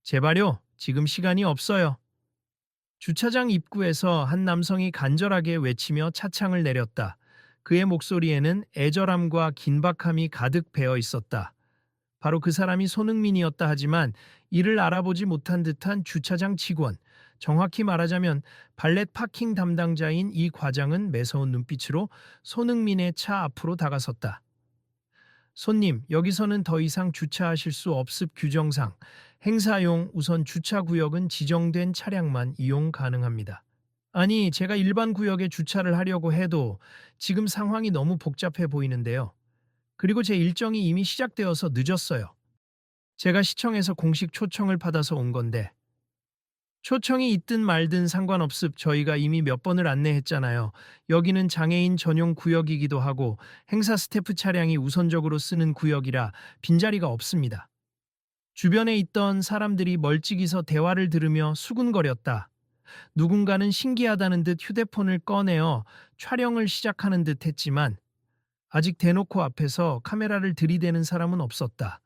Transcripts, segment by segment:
제발요, 지금 시간이 없어요. 주차장 입구에서 한 남성이 간절하게 외치며 차창을 내렸다. 그의 목소리에는 애절함과 긴박함이 가득 배어 있었다. 바로 그 사람이 손흥민이었다 하지만 이를 알아보지 못한 듯한 주차장 직원, 정확히 말하자면 발렛 파킹 담당자인 이 과장은 매서운 눈빛으로 손흥민의 차 앞으로 다가섰다. 손님, 여기서는 더 이상 주차하실 수 없습. 규정상 행사용 우선 주차 구역은 지정된 차량만 이용 가능합니다. 아니, 제가 일반 구역에 주차를 하려고 해도 지금 상황이 너무 복잡해 보이는데요. 그리고 제 일정이 이미 시작되어서 늦었어요. 제가 시청에서 공식 초청을 받아서 온 건데. 초청이 있든 말든 상관없습. 저희가 이미 몇 번을 안내했잖아요. 여기는 장애인 전용 구역이기도 하고 행사 스태프 차량이 우선적으로 쓰는 구역이라 빈자리가 없습니다. 주변에 있던 사람들이 멀찍이서 대화를 들으며 수군거렸다. 누군가는 신기하다는 듯 휴대폰을 꺼내어 촬영을 시작하는 듯 했지만 아직 대놓고 앞에서 카메라를 들이대는 사람은 없었다.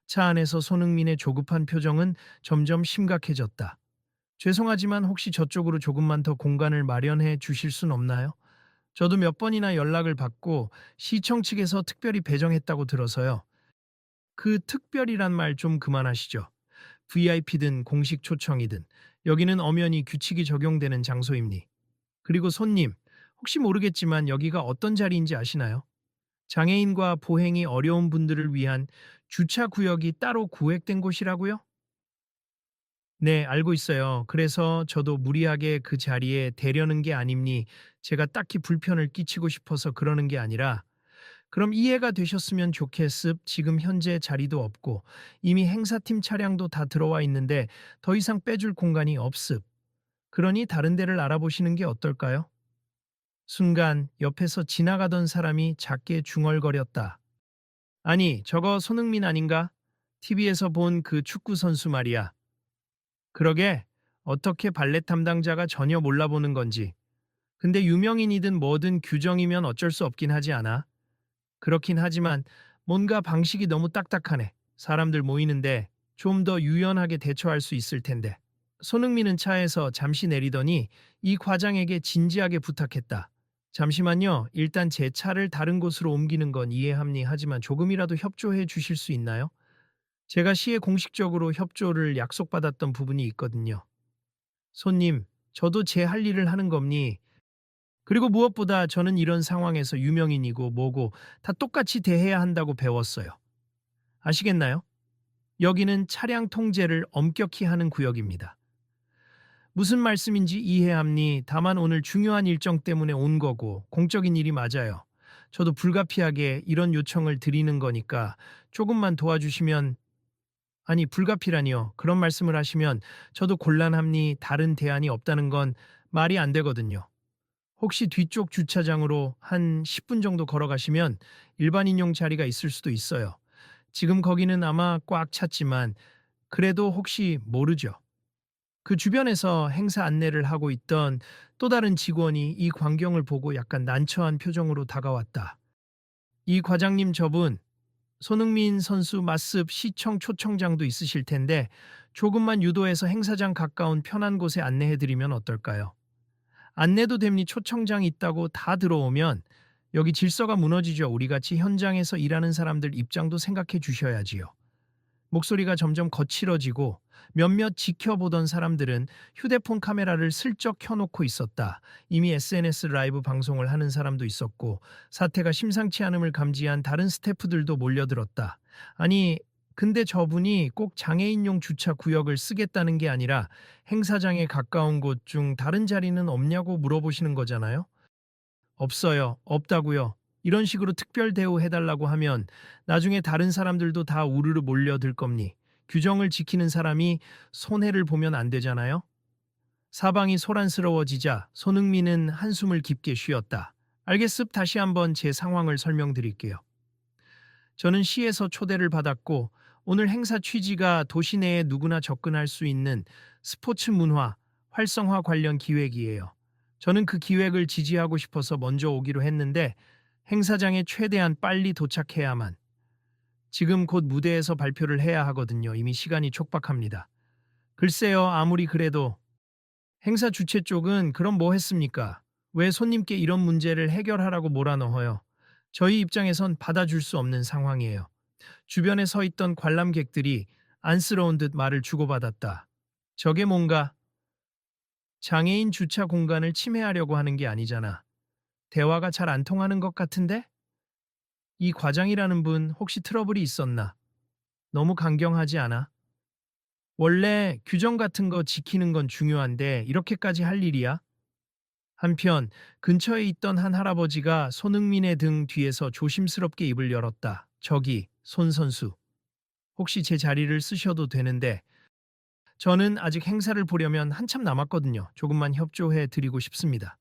차 안에서 손흥민의 조급한 표정은 점점 심각해졌다. 죄송하지만 혹시 저쪽으로 조금만 더 공간을 마련해 주실 순 없나요? 저도 몇 번이나 연락을 받고 시청 측에서 특별히 배정했다고 들어서요. 그 특별이란 말 좀 그만하시죠. VIP든 공식 초청이든 여기는 엄연히 규칙이 적용되는 장소입니. 그리고 손님, 혹시 모르겠지만 여기가 어떤 자리인지 아시나요? 장애인과 보행이 어려운 분들을 위한 주차 구역이 따로 구획된 곳이라고요? 네, 알고 있어요. 그래서 저도 무리하게 그 자리에 대려는 게 아님니. 제가 딱히 불편을 끼치고 싶어서 그러는 게 아니라 그럼 이해가 되셨으면 좋겠습. 지금 현재 자리도 없고 이미 행사팀 차량도 다 들어와 있는데 더 이상 빼줄 공간이 없습. 그러니 다른 데를 알아보시는 게 어떨까요? 순간 옆에서 지나가던 사람이 작게 중얼거렸다. 아니, 저거 손흥민 아닌가? TV에서 본 그 축구 선수 말이야. 그러게, 어떻게 발렛 담당자가 전혀 몰라보는 건지. 근데 유명인이든 뭐든 규정이면 어쩔 수 없긴 하지 않아? 그렇긴 하지만 뭔가 방식이 너무 딱딱하네. 사람들 모이는데 좀 더 유연하게 대처할 수 있을 텐데. 손흥민은 차에서 잠시 내리더니 이 과장에게 진지하게 부탁했다. 잠시만요. 일단 제 차를 다른 곳으로 옮기는 건 이해합니. 하지만 조금이라도 협조해 주실 수 있나요? 제가 시에 공식적으로 협조를 약속받았던 부분이 있거든요. 손님, 저도 제 할 일을 하는 겁니. 그리고 무엇보다 저는 이런 상황에서 유명인이고 뭐고 다 똑같이 대해야 한다고 배웠어요. 아시겠나요? 여기는 차량 통제를 엄격히 하는 구역입니다. 무슨 말씀인지 이해합니. 다만 오늘 중요한 일정 때문에 온 거고 공적인 일이 맞아요. 저도 불가피하게 이런 요청을 드리는 거니까 조금만 도와주시면. 아니, 불가피라니요. 그런 말씀을 하시면 저도 곤란합니. 다른 대안이 없다는 건 말이 안 되거든요. 혹시 뒤쪽 주차장으로 한 10분 정도 걸어가시면 일반인용 자리가 있을 수도 있어요. 지금 거기는 아마 꽉 찼지만 그래도 혹시 모르죠. 그 주변에서 행사 안내를 하고 있던 또 다른 직원이 이 광경을 보고 약간 난처한 표정으로 다가왔다. 이 과장님, 저분 손흥민 선수 맞습. 시청 초청장도 있으실 텐데 조금만 유도해서 행사장 가까운 편한 곳에 안내해드리면 어떨까요? 안내도 됩니. 초청장 있다고 다 들어오면 여기 질서가 무너지죠. 우리같이 현장에서 일하는 사람들 입장도 생각해 주셔야지요. 목소리가 점점 거칠어지고 몇몇 지켜보던 사람들은 휴대폰 카메라를 슬쩍 켜놓고 있었다. 이미 SNS 라이브 방송을 하는 사람도 있었고 사태가 심상치 않음을 감지한 다른 스태프들도 몰려들었다. 아니, 근데 저분이 꼭 장애인용 주차 구역을 쓰겠다는 게 아니라 행사장에 가까운 곳 중 다른 자리는 없냐고 물어보시는 거잖아요? 없어요. 없다고요. 이런 식으로 특별 대우해달라고 하면 나중에 다른 사람들도 다 우르르 몰려들 겁니. 규정을 지키는 사람이 손해를 보면 안 되잖아요? 사방이 소란스러워지자 손흥민은 한숨을 깊게 쉬었다. 알겠습. 다시 한번 제 상황을 설명드릴게요. 저는 시에서 초대를 받았고 오늘 행사 취지가 도시 내에 누구나 접근할 수 있는 스포츠 문화, 활성화 관련 기획이에요. 저는 그 기획을 지지하고 싶어서 먼저 오기로 했는데 행사장에 최대한 빨리 도착해야만. 지금 곧 무대에서 발표를 해야 하거든요. 이미 시간이 촉박합니다. 글쎄요, 아무리 그래도 행사 주최 쪽은 그럼 뭐 했습니까? 왜 손님께 이런 문제를 해결하라고 몰아넣어요? 저희 입장에선 받아줄 수 없는 상황이에요. 주변에 서 있던 관람객들이 안쓰러운 듯 말을 주고받았다. 저게 뭔가 장애인 주차 공간을 침해하려고 하는 게 아니잖아. 대화가 잘 안 통하는 것 같은데? 이 과장이라는 분 혹시 트러블이 있었나? 너무 강경하지 않아? 원래 규정 같은 거 지키는 건 중요한데 이렇게까지 할 일이야? 한편 근처에 있던 한 할아버지가 손흥민의 등 뒤에서 조심스럽게 입을 열었다. 저기, 손 선수. 혹시 제 자리를 쓰셔도 되는데 저는 아직 행사를 보려면 한참 남았거든요. 조금만 협조해 드리고 싶습니다.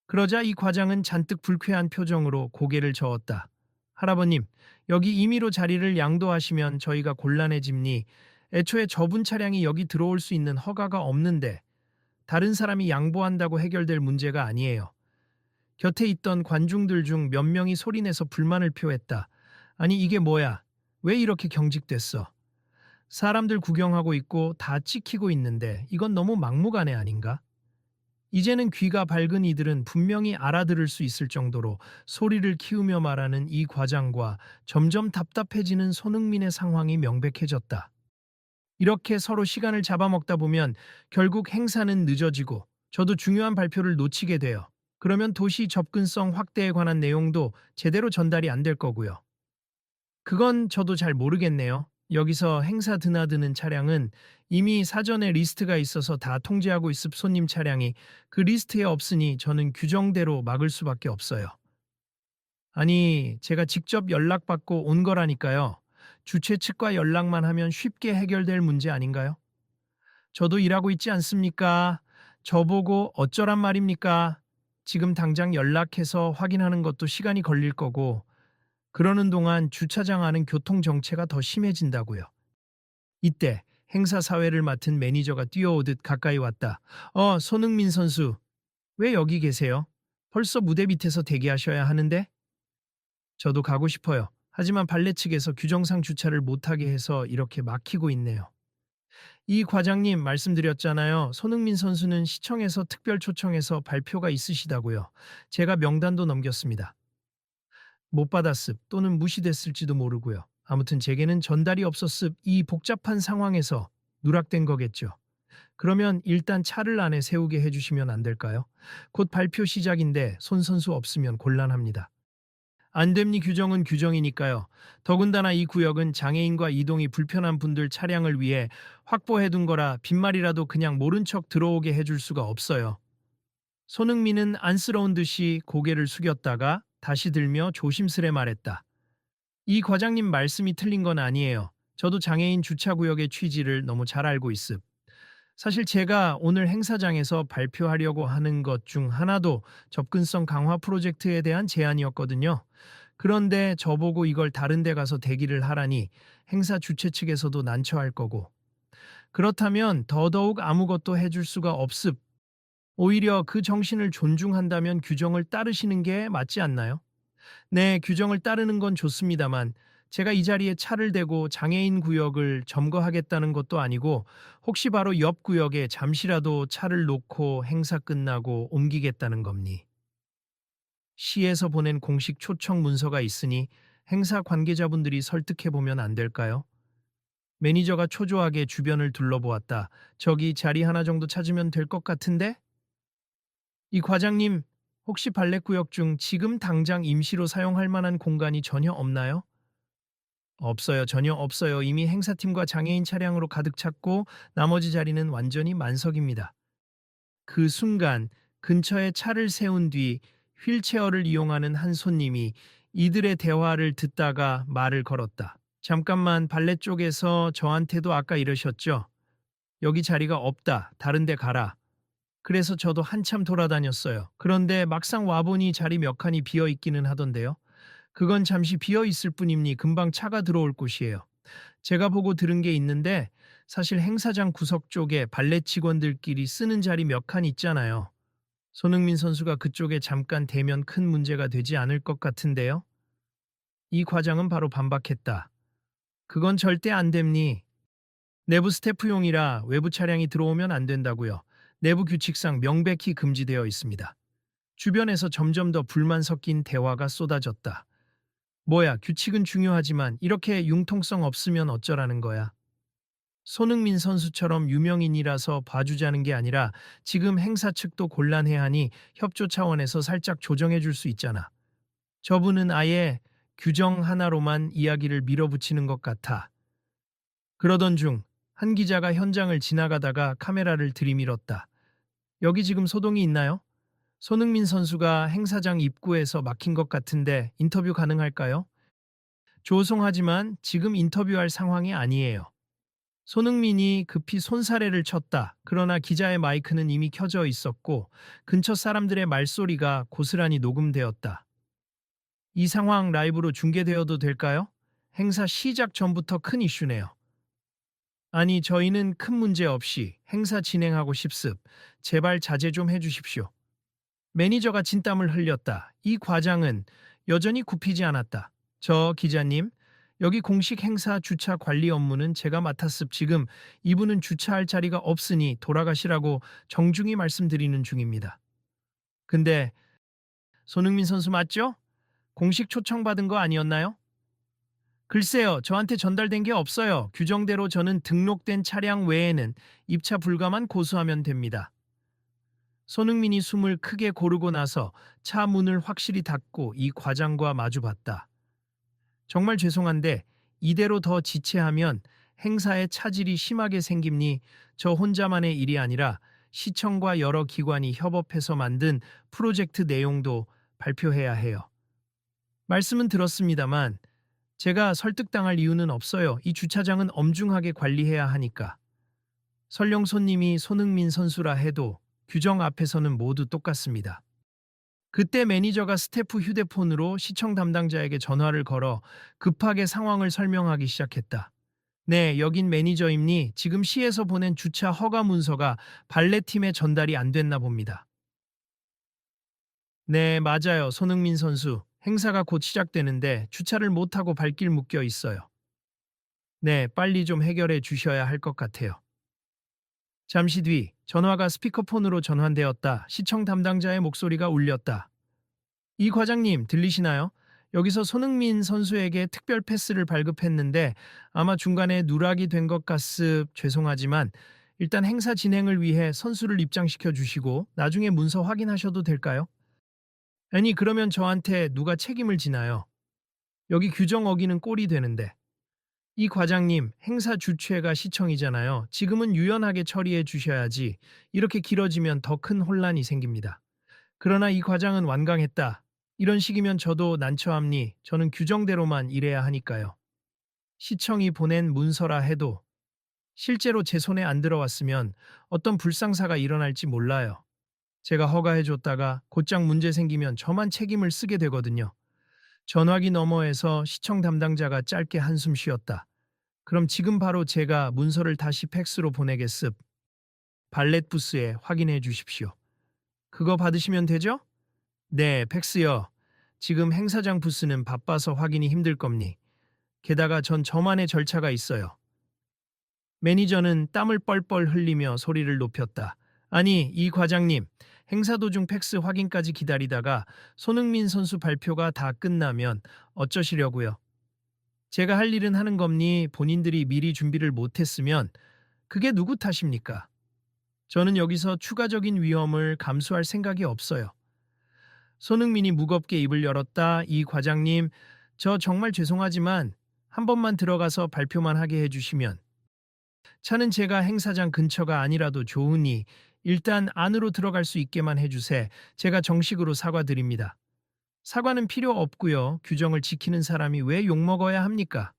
그러자 이 과장은 잔뜩 불쾌한 표정으로 고개를 저었다. 할아버님, 여기 임의로 자리를 양도하시면 저희가 곤란해집니. 애초에 저분 차량이 여기 들어올 수 있는 허가가 없는데 다른 사람이 양보한다고 해결될 문제가 아니에요. 곁에 있던 관중들 중 몇 명이 소리내서 불만을 표했다. 아니 이게 뭐야? 왜 이렇게 경직됐어? 사람들 구경하고 있고 다 찍히고 있는데 이건 너무 막무가내 아닌가? 이제는 귀가 밝은 이들은 분명히 알아들을 수 있을 정도로 소리를 키우며 말하는 이 과장과 점점 답답해지는 손흥민의 상황이 명백해졌다. 이렇게 서로 시간을 잡아먹다 보면 결국 행사는 늦어지고 저도 중요한 발표를 놓치게 돼요. 그러면 도시 접근성 확대에 관한 내용도 제대로 전달이 안 될 거고요. 그건 저도 잘 모르겠네요. 여기서 행사 드나드는 차량은 이미 사전에 리스트가 있어서 다 통제하고 있을 손님 차량이 그 리스트에 없으니 저는 규정대로 막을 수밖에 없어요. 아니, 제가 직접 연락받고 온 거라니까요. 주최 측과 연락만 하면 쉽게 해결될 문제 아닌가요? 저도 일하고 있지 않습니까? 저보고 어쩌란 말입니까? 지금 당장 연락해서 확인하는 것도 시간이 걸릴 거고, 그러는 동안 주차장 안은 교통 정체가 더 심해진다고요. 이때 행사 사회를 맡은 매니저가 뛰어오듯 가까이 왔다. 손흥민 선수, 왜 여기 계세요? 벌써 무대 밑에서 대기하셔야 하는데? 저도 가고 싶어요. 하지만 발레 측에서 규정상 주차를 못하게 해서 이렇게 막히고 있네요. 이 과장님 말씀드렸잖아요. 손흥민 선수는 시청에서 특별 초청해서 발표가 있으시다고요. 제가 명단도 넘겼습니다. 못 받았습 또는 무시됐을지도 모르고요. 아무튼 제게는 전달이 없었습. 이 복잡한 상황에서 누락된 거겠죠. 그러면 일단 차를 안에 세우게 해주시면 안 될까요? 곧 발표 시작인데 손 선수 없으면 곤란합니다. 안 됩니 규정은 규정이니까요. 더군다나 이 구역은 장애인과 이동이 불편한 분들 차량을 위해 확보해둔 거라 빈말이라도 그냥 모른 척 들어오게 해줄 수가 없어요. 손흥민은 안쓰러운 듯이 고개를 숙였다가 다시 들며 조심스레 말했다. 이 과장님 말씀이 틀린 건 아니에요. 저도 장애인 주차구역의 취지를 너무 잘 알고 있습. 사실 제가 오늘 행사장에서 발표하려고 하는 것 중 하나도 접근성 강화 프로젝트에 대한 제안이었거든요. 그런데 저보고 이걸 다른 데 가서 대기를 하라니 행사 주최 측에서도 난처할 거고. 그렇다면 더더욱 아무것도 해줄 수가 없습. 오히려 그 정신을 존중한다면 규정을 따르시는 게 맞지 않나요? 네, 규정을 따르는 건 좋습니다만 제가 이 자리에 차를 대고 장애인 구역을 점거하겠다는 것도 아니고 혹시 바로 옆 구역에 잠시라도 차를 놓고 행사 끝나고 옮기겠다는 겁니. 시에서 보낸 공식 초청 문서가 있으니 행사 관계자분들이 설득해 보면 안 될까요? 매니저가 초조하게 주변을 둘러보았다. 저기 자리 하나 정도 찾으면 될 것 같은데? 이 과장님, 혹시 발렛 구역 중 지금 당장 임시로 사용할 만한 공간이 전혀 없나요? 없어요. 전혀 없어요. 이미 행사팀과 장애인 차량으로 가득 찼고 나머지 자리는 완전히 만석입니다. 그 순간 근처에 차를 세운 뒤 휠체어를 이용하는 한 손님이 이들의 대화를 듣다가 말을 걸었다. 잠깐만 발렛 쪽에서 저한테도 아까 이러셨죠? 여기 자리가 없다. 다른 데 가라. 그래서 저도 한참 돌아다녔어요. 그런데 막상 와보니 자리 몇 칸이 비어 있기는 하던데요. 그건 잠시 비어 있을 뿐이니 금방 차가 들어올 곳이에요. 제가 보고 들은 게 있는데 사실 행사장 구석 쪽에 발렛 직원들끼리 쓰는 자리 몇 칸 있잖아요. 손흥민 선수가 그쪽에 잠깐 대면 큰 문제가 되지 않을 것 같은데요. 이 과장은 바로 반박했다. 그건 절대 안 됩니. 내부 스태프용이라 외부 차량이 들어오면 안 된다고요. 내부 규칙상 명백히 금지되어 있습니다. 주변에서 점점 더 불만 섞인 대화가 쏟아졌다. 뭐야, 규칙은 중요하지만 이렇게 융통성 없으면 어쩌라는 거야. 손흥민 선수처럼 유명인이라서 봐주자는 게 아니라 지금 행사 측도 곤란해하니 협조 차원에서 살짝 조정해 줄 수 있잖아. 저분은 아예 규정 하나로만 이야기를 밀어붙이는 것 같아. 그러던 중 한 기자가 현장을 지나가다가 카메라를 들이밀었다. 여기 지금 소동이 있나요? 손흥민 선수가 행사장 입구에서 막힌 것 같은데 인터뷰 가능할까요? 죄송하지만 지금 인터뷰할 상황이 아니에요. 손흥민이 급히 손사래를 쳤다. 그러나 기자의 마이크는 이미 켜져 있었고 근처 사람들의 말소리가 고스란히 녹음되었다. 이 상황 라이브로 중계되어도 될까요? 행사 시작 전부터 큰 이슈네요. 아니, 저희는 큰 문제 없이 행사 진행하고 싶습. 제발 자제 좀 해주십시오. 매니저가 진땀을 흘렸다. 이 과장은 여전히 굽히지 않았다. 저 기자님, 여기 공식 행사 주차 관리 업무는 제가 맡았습. 지금 이분은 주차할 자리가 없으니 돌아가시라고 정중히 말씀드리는 중입니다. 근데 손흥민 선수 맞죠? 공식 초청받은 거 아니었나요? 글쎄요, 저한테 전달된 게 없어요. 규정대로 저는 등록된 차량 외에는 입차 불가만 고수하면 됩니다. 손흥민이 숨을 크게 고르고 나서 차 문을 확실히 닫고 이 과장과 마주봤다. 정말 죄송한데 이대로 더 지체하면 행사에 차질이 심하게 생깁니 저 혼자만의 일이 아니라 시청과 여러 기관이 협업해서 만든 프로젝트 내용도 발표해야 해요. 말씀은 들었습니다만 제가 설득당할 이유는 없어요. 이 주차장은 엄중하게 관리해야 하니까. 설령 손님이 손흥민 선수라 해도 규정 앞에서는 모두 똑같습니다. 그때 매니저가 스태프 휴대폰으로 시청 담당자에게 전화를 걸어 급하게 상황을 설명하기 시작했다. 네, 여긴 매니저입니. 지금 시에서 보낸 주차 허가 문서가 발레팀에 전달이 안 됐나 봅니다. 네, 맞아요. 손흥민 선수. 행사가 곧 시작되는데 주차를 못하고 발길 묶여 있어요. 네, 빨리 좀 해결해 주셔야 할 것 같아요. 잠시 뒤 전화가 스피커폰으로 전환되었다. 시청 담당자의 목소리가 울렸다. 이 과장님 들리시나요? 여기서 손흥민 선수에게 특별 패스를 발급했는데 아마 중간에 누락이 된 것 같습. 죄송하지만 일단 행사 진행을 위해 선수를 입장시켜 주시고 나중에 문서 확인하셔도 될까요? 아니, 그러면 저한테 누가 책임을 지나요? 여기 규정 어기는 꼴이 되는데. 이 과장님, 행사 주최가 시청이잖아요. 지금은 유연하게 처리해 주셔야지. 이렇게 길어지면 더 큰 혼란이 생깁니다. 그러나 이 과장은 완강했다. 이런 식이면 저도 난처합니. 저는 규정대로만 일해야 하니까요. 시청이 보낸 문서라 해도 실제로 제 손에 안 들어왔으면 어떤 불상사가 일어날지 몰라요. 제가 허가해줬다가 곧장 문제 생기면 저만 책임을 쓰게 되거든요. 전화기 너머에서 시청 담당자가 짧게 한숨 쉬었다. 그럼 지금 바로 제가 문서를 다시 팩스로 보내겠습. 발렛 부스에 확인해 주십시오. 그거 받으시면 되죠? 네, 팩스요. 지금 행사장 부스는 바빠서 확인이 힘들 겁니. 게다가 전 저만의 절차가 있어요. 매니저는 땀을 뻘뻘 흘리며 소리를 높였다. 아니, 이 과장님, 행사 도중 팩스 확인까지 기다리다가 손흥민 선수 발표가 다 끝나면 어쩌시려고요? 제가 할 일은 하는 겁니. 본인들이 미리 준비를 못했으면 그게 누구 탓입니까? 저는 여기서 추가적인 위험을 감수할 생각이 없어요. 손흥민이 무겁게 입을 열었다. 이 과장님, 저 정말 죄송하지만 한 번만 들어가서 발표만 하게 해주시면. 차는 제가 행사장 근처가 아니라도 좋으니 일단 안으로 들어갈 수 있게만 해주세. 제가 정식으로 사과드립니다. 사과는 필요 없고요. 규정을 지키는 사람이 왜 욕먹어야 합니까?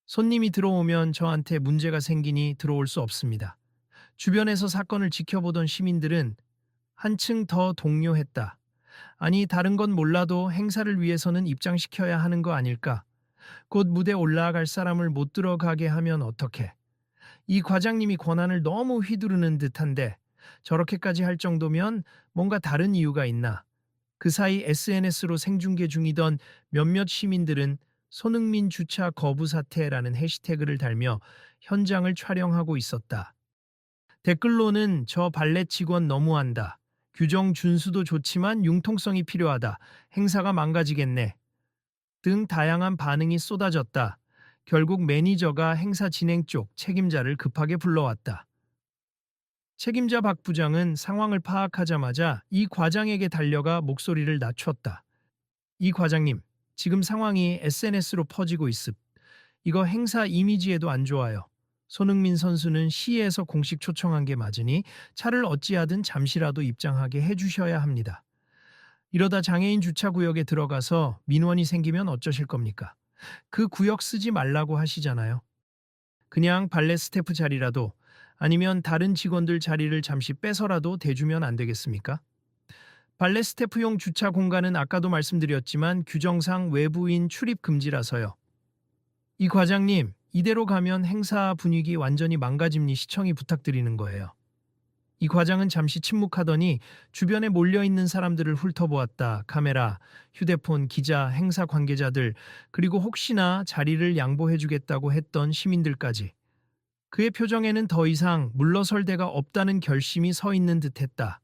손님이 들어오면 저한테 문제가 생기니 들어올 수 없습니다. 주변에서 사건을 지켜보던 시민들은 한층 더 동요했다. 아니, 다른 건 몰라도 행사를 위해서는 입장시켜야 하는 거 아닐까? 곧 무대 올라갈 사람을 못 들어가게 하면 어떡해? 이 과장님이 권한을 너무 휘두르는 듯한데 저렇게까지 할 정도면 뭔가 다른 이유가 있나? 그 사이 SNS로 생중계 중이던 몇몇 시민들은 손흥민 주차 거부 사태라는 해시태그를 달며 현장을 촬영하고 있었다. 댓글로는 저 발렛 직원 너무한다. 규정 준수도 좋지만 융통성이 필요하다. 행사가 망가지겠네. 등 다양한 반응이 쏟아졌다. 결국 매니저가 행사 진행 쪽 책임자를 급하게 불러왔다. 책임자 박 부장은 상황을 파악하자마자 이 과장에게 달려가 목소리를 낮췄다. 이 과장님, 지금 상황이 SNS로 퍼지고 있습. 이거 행사 이미지에도 안 좋아요. 손흥민 선수는 시에서 공식 초청한 게 맞으니 차를 어찌하든 잠시라도 입장하게 해주셔야 합니다. 이러다 장애인 주차 구역에 들어가서 민원이 생기면 어쩌실 겁니까? 그 구역 쓰지 말라고 하시잖아요. 그냥 발렛 스태프 자리라도 아니면 다른 직원들 자리를 잠시 뺏어라도 대주면 안 되겠습니까? 발렛 스태프용 주차 공간은 아까도 말씀드렸지만 규정상 외부인 출입 금지라서요. 이 과장님, 이대로 가면 행사 분위기 완전히 망가짐니 시청이 부탁드리는 거예요. 이 과장은 잠시 침묵하더니 주변에 몰려있는 사람들을 훑어보았다. 카메라, 휴대폰, 기자, 행사 관계자들, 그리고 혹시나 자리를 양보해주겠다고 했던 시민들까지. 그의 표정에는 더 이상 물러설 데가 없다는 결심이 서 있는 듯했다.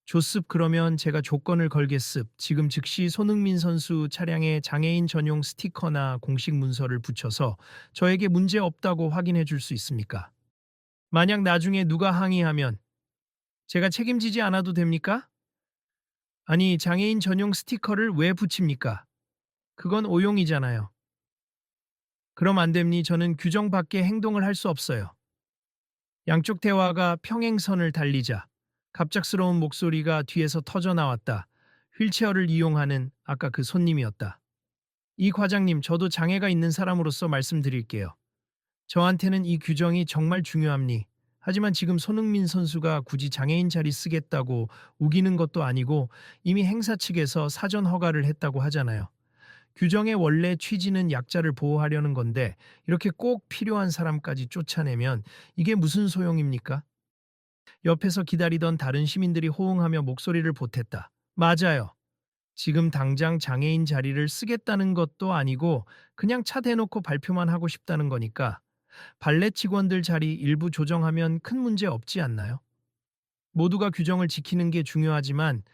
좋습, 그러면 제가 조건을 걸겠습. 지금 즉시 손흥민 선수 차량에 장애인 전용 스티커나 공식 문서를 붙여서 저에게 문제 없다고 확인해 줄 수 있습니까? 만약 나중에 누가 항의하면 제가 책임지지 않아도 됩니까? 아니, 장애인 전용 스티커를 왜 붙입니까? 그건 오용이잖아요. 그럼 안 됩니. 저는 규정 밖의 행동을 할 수 없어요. 양쪽 대화가 평행선을 달리자 갑작스러운 목소리가 뒤에서 터져 나왔다. 휠체어를 이용하는 아까 그 손님이었다. 이 과장님, 저도 장애가 있는 사람으로서 말씀드릴게요. 저한테는 이 규정이 정말 중요합니. 하지만 지금 손흥민 선수가 굳이 장애인 자리 쓰겠다고 우기는 것도 아니고 이미 행사 측에서 사전 허가를 했다고 하잖아요. 규정의 원래 취지는 약자를 보호하려는 건데 이렇게 꼭 필요한 사람까지 쫓아내면 이게 무슨 소용입니까? 옆에서 기다리던 다른 시민들이 호응하며 목소리를 보탰다. 맞아요. 지금 당장 장애인 자리를 쓰겠다는 것도 아니고 그냥 차 대놓고 발표만 하고 싶다는 거니까 발렛 직원들 자리 일부 조정하면 큰 문제 없지 않나요? 모두가 규정을 지키는 게 중요하지만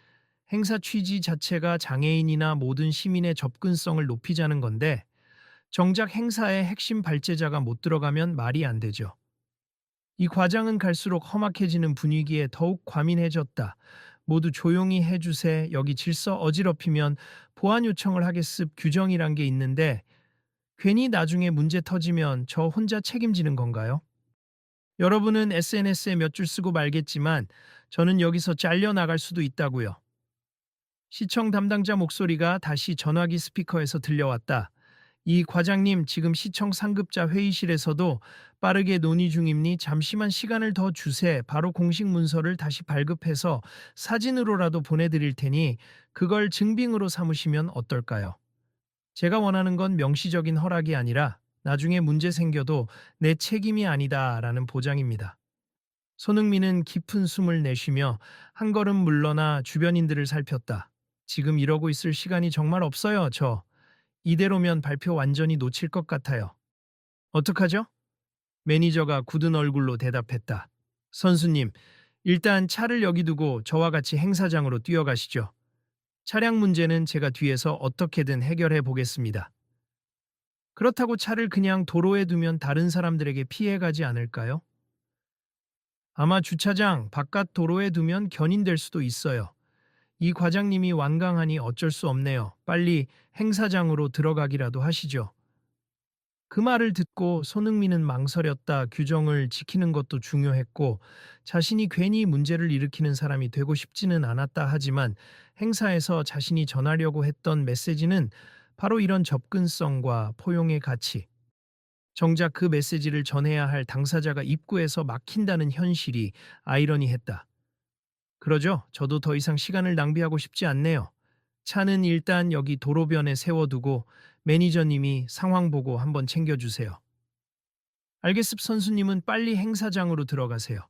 행사 취지 자체가 장애인이나 모든 시민의 접근성을 높이자는 건데 정작 행사의 핵심 발제자가 못 들어가면 말이 안 되죠. 이 과정은 갈수록 험악해지는 분위기에 더욱 과민해졌다. 모두 조용히 해주세. 여기 질서 어지럽히면 보안 요청을 하겠습. 규정이란 게 있는데 괜히 나중에 문제 터지면 저 혼자 책임지는 건가요? 여러분은 SNS에 몇 줄 쓰고 말겠지만 저는 여기서 잘려나갈 수도 있다고요. 시청 담당자 목소리가 다시 전화기 스피커에서 들려왔다. 이 과장님, 지금 시청 상급자 회의실에서도 빠르게 논의 중입니. 잠시만 시간을 더 주세. 바로 공식 문서를 다시 발급해서 사진으로라도 보내드릴 테니 그걸 증빙으로 삼으시면 어떨까요? 제가 원하는 건 명시적인 허락이 아니라 나중에 문제 생겨도 내 책임이 아니다라는 보장입니다. 손흥민은 깊은 숨을 내쉬며 한 걸음 물러나 주변인들을 살폈다. 지금 이러고 있을 시간이 정말 없어요, 저. 이대로면 발표 완전히 놓칠 것 같아요. 어떡하죠? 매니저가 굳은 얼굴로 대답했다. 선수님, 일단 차를 여기 두고 저와 같이 행사장으로 뛰어가시죠. 차량 문제는 제가 뒤에서 어떻게든 해결해 보겠습니다. 그렇다고 차를 그냥 도로에 두면 다른 사람들에게 피해가지 않을까요? 아마 주차장 바깥 도로에 두면 견인될 수도 있어요. 이 과장님이 완강하니 어쩔 수 없네요. 빨리 행사장으로 들어가기라도 하시죠. 그 말을 듣고 손흥민은 망설였다. 규정을 지키는 것도 중요했고 자신이 괜히 문제를 일으키는 사람이 되고 싶지는 않았다. 하지만 행사에서 자신이 전하려고 했던 메시지는 바로 이런 접근성과 포용의 가치. 정작 그 메시지를 전해야 할 당사자가 입구에서 막힌다는 현실이 아이러니했다. 그러죠. 저도 더 이상 시간을 낭비하고 싶지 않네요. 차는 일단 여기 도로변에 세워두고 매니저님이 상황 보고 한번 챙겨주세요. 알겠습. 선수님은 빨리 행사장으로 들어가세요.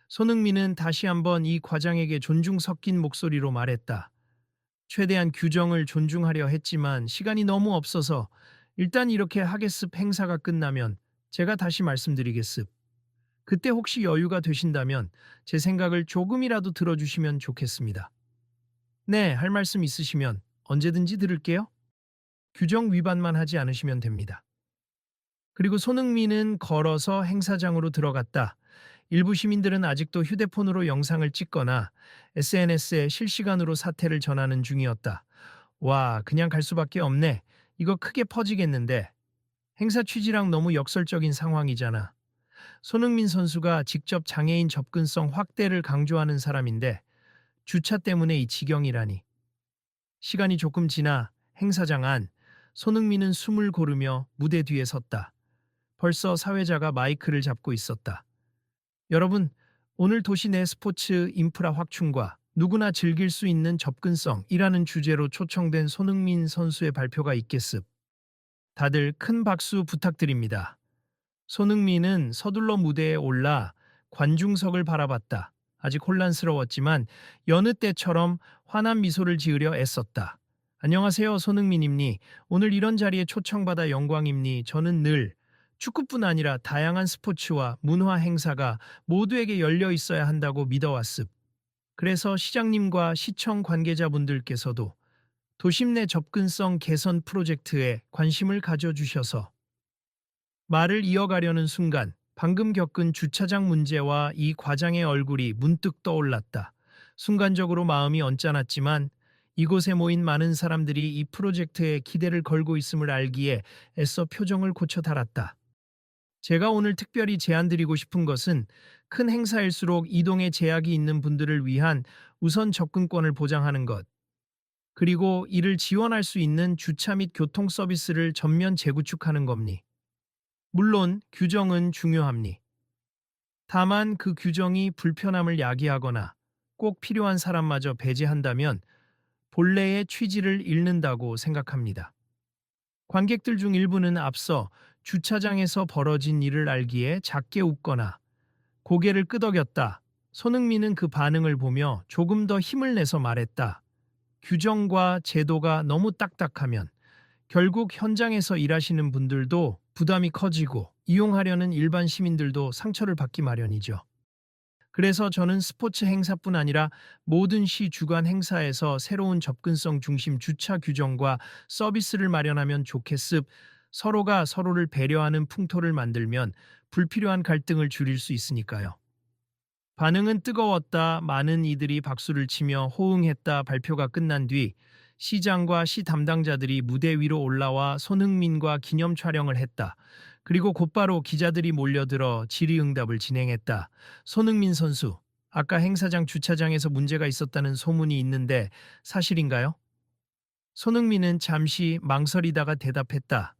손흥민은 다시 한번 이 과장에게 존중 섞인 목소리로 말했다. 최대한 규정을 존중하려 했지만 시간이 너무 없어서 일단 이렇게 하겠습. 행사가 끝나면 제가 다시 말씀드리겠습. 그때 혹시 여유가 되신다면 제 생각을 조금이라도 들어주시면 좋겠습니다. 네, 할 말씀 있으시면 언제든지 들을게요. 규정 위반만 하지 않으시면 됩니다. 그리고 손흥민은 걸어서 행사장으로 들어갔다. 일부 시민들은 아직도 휴대폰으로 영상을 찍거나 SNS에 실시간으로 사태를 전하는 중이었다. 와, 그냥 갈 수밖에 없네. 이거 크게 퍼지겠는데. 행사 취지랑 너무 역설적인 상황이잖아. 손흥민 선수가 직접 장애인 접근성 확대를 강조하는 사람인데 주차 때문에 이 지경이라니. 시간이 조금 지나 행사장 안 손흥민은 숨을 고르며 무대 뒤에 섰다. 벌써 사회자가 마이크를 잡고 있었다. 여러분, 오늘 도시 내 스포츠 인프라 확충과 누구나 즐길 수 있는 접근성이라는 주제로 초청된 손흥민 선수의 발표가 있겠습. 다들 큰 박수 부탁드립니다. 손흥민은 서둘러 무대에 올라 관중석을 바라봤다. 아직 혼란스러웠지만 여느 때처럼 환한 미소를 지으려 애썼다. 안녕하세요, 손흥민입니. 오늘 이런 자리에 초청받아 영광입니. 저는 늘 축구뿐 아니라 다양한 스포츠와 문화 행사가 모두에게 열려 있어야 한다고 믿어왔습. 그래서 시장님과 시청 관계자분들께서도 도심 내 접근성 개선 프로젝트에 관심을 가져주셔서 말을 이어가려는 순간 방금 겪은 주차장 문제와 이 과장의 얼굴이 문득 떠올랐다. 순간적으로 마음이 언짢았지만 이곳에 모인 많은 사람들이 이 프로젝트에 기대를 걸고 있음을 알기에 애써 표정을 고쳐 달았다. 제가 오늘 특별히 제안드리고 싶은 것은 큰 행사일수록 이동에 제약이 있는 분들을 위한 우선 접근권을 보장하는 것, 그리고 이를 지원할 수 있는 주차 및 교통 서비스를 전면 재구축하는 겁니. 물론 규정은 중요합니. 다만 그 규정이 불편함을 야기하거나 꼭 필요한 사람마저 배제한다면 본래의 취지를 잃는다고 생각합니다. 관객들 중 일부는 앞서 주차장에서 벌어진 일을 알기에 작게 웃거나 고개를 끄덕였다. 손흥민은 그 반응을 보며 조금 더 힘을 내서 말했다. 규정과 제도가 너무 딱딱하면 결국 현장에서 일하시는 분들도 부담이 커지고 이용하려는 일반 시민들도 상처를 받기 마련이죠. 그래서 저는 스포츠 행사뿐 아니라 모든 시 주간 행사에서 새로운 접근성 중심 주차 규정과 서비스를 마련하면 좋겠습. 서로가 서로를 배려하는 풍토를 만들면 불필요한 갈등을 줄일 수 있으니까요. 반응은 뜨거웠다. 많은 이들이 박수를 치며 호응했다. 발표가 끝난 뒤 시장과 시 담당자들이 무대 위로 올라와 손흥민과 기념 촬영을 했다. 그리고 곧바로 기자들이 몰려들어 질의응답을 진행했다. 손흥민 선수, 아까 행사장 주차장에서 문제가 있었다는 소문이 있는데 사실인가요? 손흥민은 잠시 망설이다가 대답했다.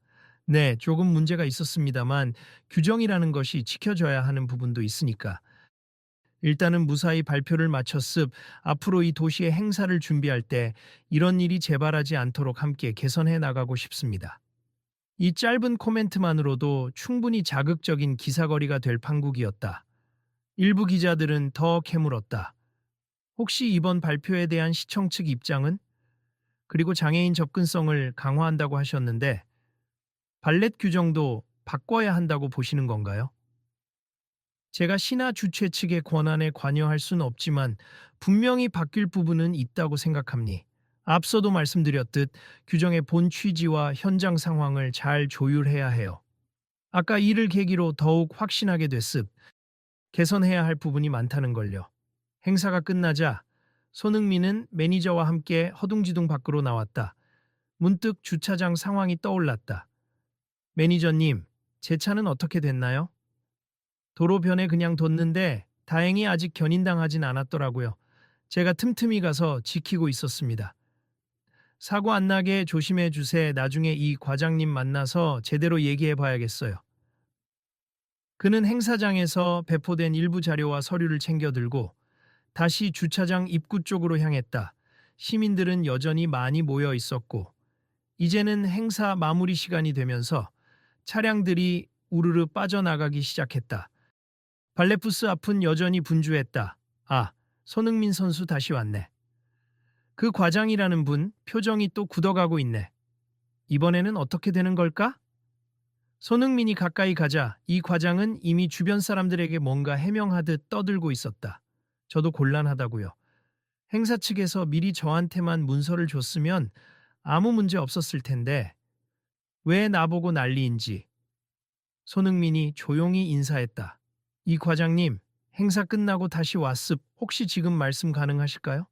네, 조금 문제가 있었습니다만 규정이라는 것이 지켜져야 하는 부분도 있으니까. 일단은 무사히 발표를 마쳤습. 앞으로 이 도시의 행사를 준비할 때 이런 일이 재발하지 않도록 함께 개선해 나가고 싶습니다. 이 짧은 코멘트만으로도 충분히 자극적인 기사거리가 될 판국이었다. 일부 기자들은 더 캐물었다. 혹시 이번 발표에 대한 시청 측 입장은? 그리고 장애인 접근성을 강화한다고 하셨는데 발렛 규정도 바꿔야 한다고 보시는 건가요? 제가 시나 주최 측의 권한에 관여할 수는 없지만 분명히 바뀔 부분은 있다고 생각합니. 앞서도 말씀드렸듯 규정의 본 취지와 현장 상황을 잘 조율해야 해요. 아까 이를 계기로 더욱 확신하게 됐습. 개선해야 할 부분이 많다는 걸요. 행사가 끝나자 손흥민은 매니저와 함께 허둥지둥 밖으로 나왔다. 문득 주차장 상황이 떠올랐다. 매니저님, 제 차는 어떻게 됐나요? 도로변에 그냥 뒀는데 다행히 아직 견인당하진 않았더라고요. 제가 틈틈이 가서 지키고 있었습니다. 사고 안 나게 조심해 주세. 나중에 이 과장님 만나서 제대로 얘기해 봐야겠어요. 그는 행사장에서 배포된 일부 자료와 서류를 챙겨 들고 다시 주차장 입구 쪽으로 향했다. 시민들은 여전히 많이 모여 있었고 이제는 행사 마무리 시간이 되면서 차량들이 우르르 빠져나가기 시작했다. 발레부스 앞은 여전히 분주했다. 아, 손흥민 선수 다시 왔네. 그 과장이라는 분 표정이 또 굳어가고 있네. 이번에는 어떻게 되는 걸까? 손흥민이 가까이 가자 이 과장은 이미 주변 사람들에게 뭔가 해명하듯 떠들고 있었다. 저도 곤란하다고요. 행사 측에서 미리 저한테만 문서를 줬으면 아무 문제 없었을 텐데 왜 나보고 난리인지. 손흥민이 조용히 인사했다. 이 과장님, 행사 끝나고 다시 왔습. 혹시 지금 말씀 가능하실까요?